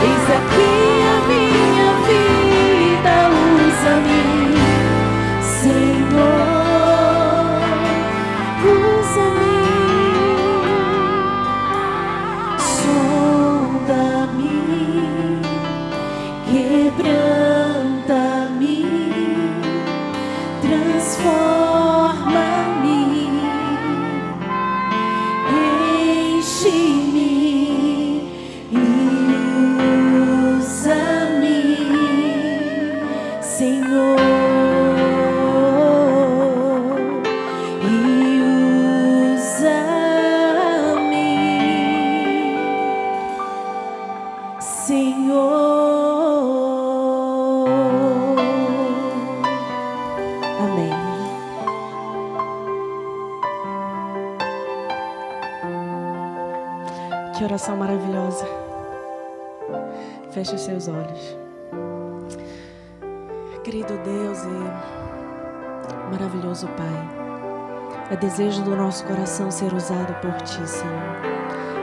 Eis aqui a minha vida, usa-me, Senhor, usa-me. Sonda-me, quebranta-me, transforma-me, enche-me e usa-me, Senhor, e usa-me, Senhor. Amém. Que oração maravilhosa. Feche os seus olhos. Querido Deus e maravilhoso Pai, é desejo do nosso coração ser usado por Ti, Senhor.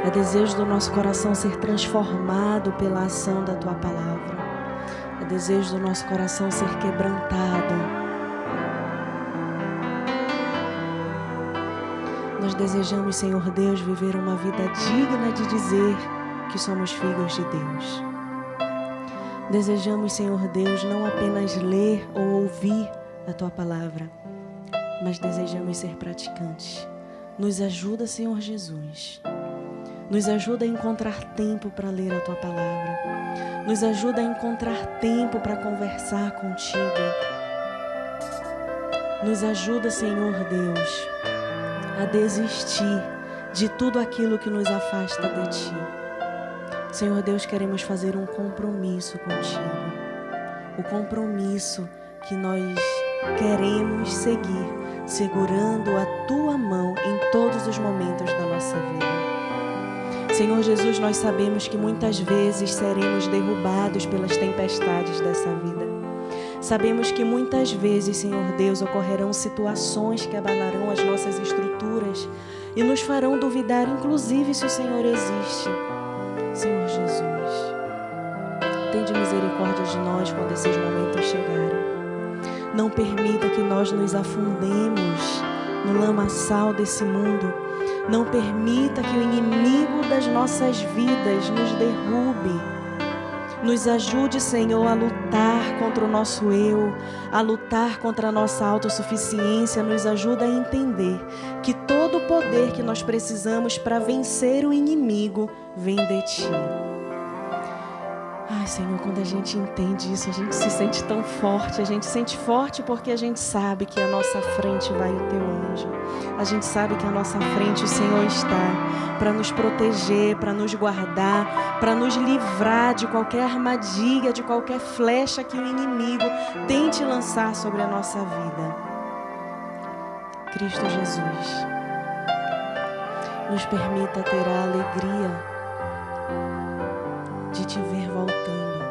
É desejo do nosso coração ser transformado pela ação da Tua palavra. É desejo do nosso coração ser quebrantado. Nós desejamos, Senhor Deus, viver uma vida digna de dizer que somos filhos de Deus. Desejamos, Senhor Deus, não apenas ler ou ouvir a Tua palavra, mas desejamos ser praticantes. Nos ajuda, Senhor Jesus. Nos ajuda a encontrar tempo para ler a Tua palavra. Nos ajuda a encontrar tempo para conversar contigo. Nos ajuda, Senhor Deus, a desistir de tudo aquilo que nos afasta de Ti. Senhor Deus, queremos fazer um compromisso contigo. O compromisso que nós queremos seguir segurando a Tua mão em todos os momentos da nossa vida. Senhor Jesus, nós sabemos que muitas vezes seremos derrubados pelas tempestades dessa vida. Sabemos que muitas vezes, Senhor Deus, ocorrerão situações que abalarão as nossas estruturas e nos farão duvidar, inclusive, se o Senhor existe. Senhor Jesus, tende misericórdia de nós quando esses momentos chegarem. Não permita que nós nos afundemos no lamaçal desse mundo. Não permita que o inimigo das nossas vidas nos derrube. Nos ajude, Senhor, a lutar contra o nosso eu, a lutar contra a nossa autossuficiência. Nos ajuda a entender que todo o poder que nós precisamos para vencer o inimigo vem de Ti. Ai, Senhor, quando a gente entende isso, a gente se sente tão forte. A gente se sente forte porque a gente sabe que à nossa frente vai o Teu anjo. A gente sabe que à nossa frente o Senhor está para nos proteger, para nos guardar, para nos livrar de qualquer armadilha, de qualquer flecha que o inimigo tente lançar sobre a nossa vida. Cristo Jesus, nos permita ter a alegria de Te ver voltando.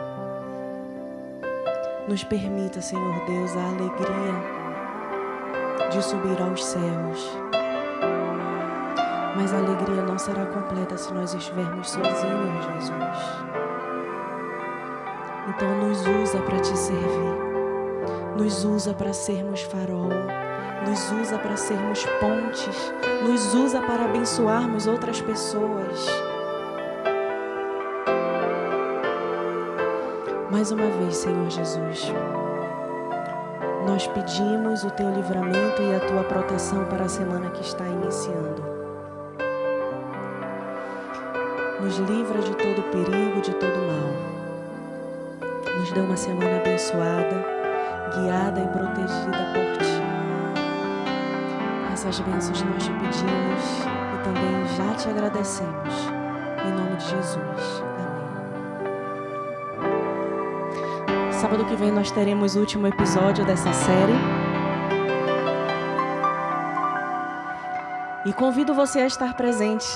Nos permita, Senhor Deus, a alegria de subir aos céus. Mas a alegria não será completa se nós estivermos sozinhos, Jesus. Então nos usa para Te servir. Nos usa para sermos farol. Nos usa para sermos pontes. Nos usa para abençoarmos outras pessoas. Mais uma vez, Senhor Jesus, nós pedimos o Teu livramento e a Tua proteção para a semana que está iniciando. Nos livra de todo perigo, de todo mal. Nos dê uma semana abençoada, guiada e protegida por Ti. Essas bênçãos nós Te pedimos e também já Te agradecemos. Em nome de Jesus. Sábado que vem nós teremos o último episódio dessa série. E convido você a estar presente.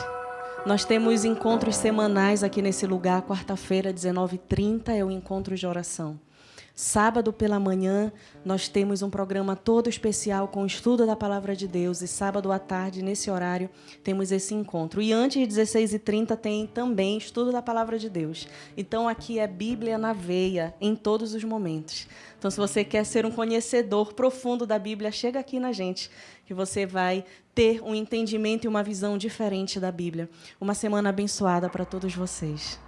Nós temos encontros semanais aqui nesse lugar. Quarta-feira, 19h30, é o encontro de oração. Sábado pela manhã, nós temos um programa todo especial com o estudo da Palavra de Deus. E sábado à tarde, nesse horário, temos esse encontro. E antes de 16h30 tem também estudo da Palavra de Deus. Então, aqui é Bíblia na veia, em todos os momentos. Então, se você quer ser um conhecedor profundo da Bíblia, chega aqui na gente, que você vai ter um entendimento e uma visão diferente da Bíblia. Uma semana abençoada para todos vocês.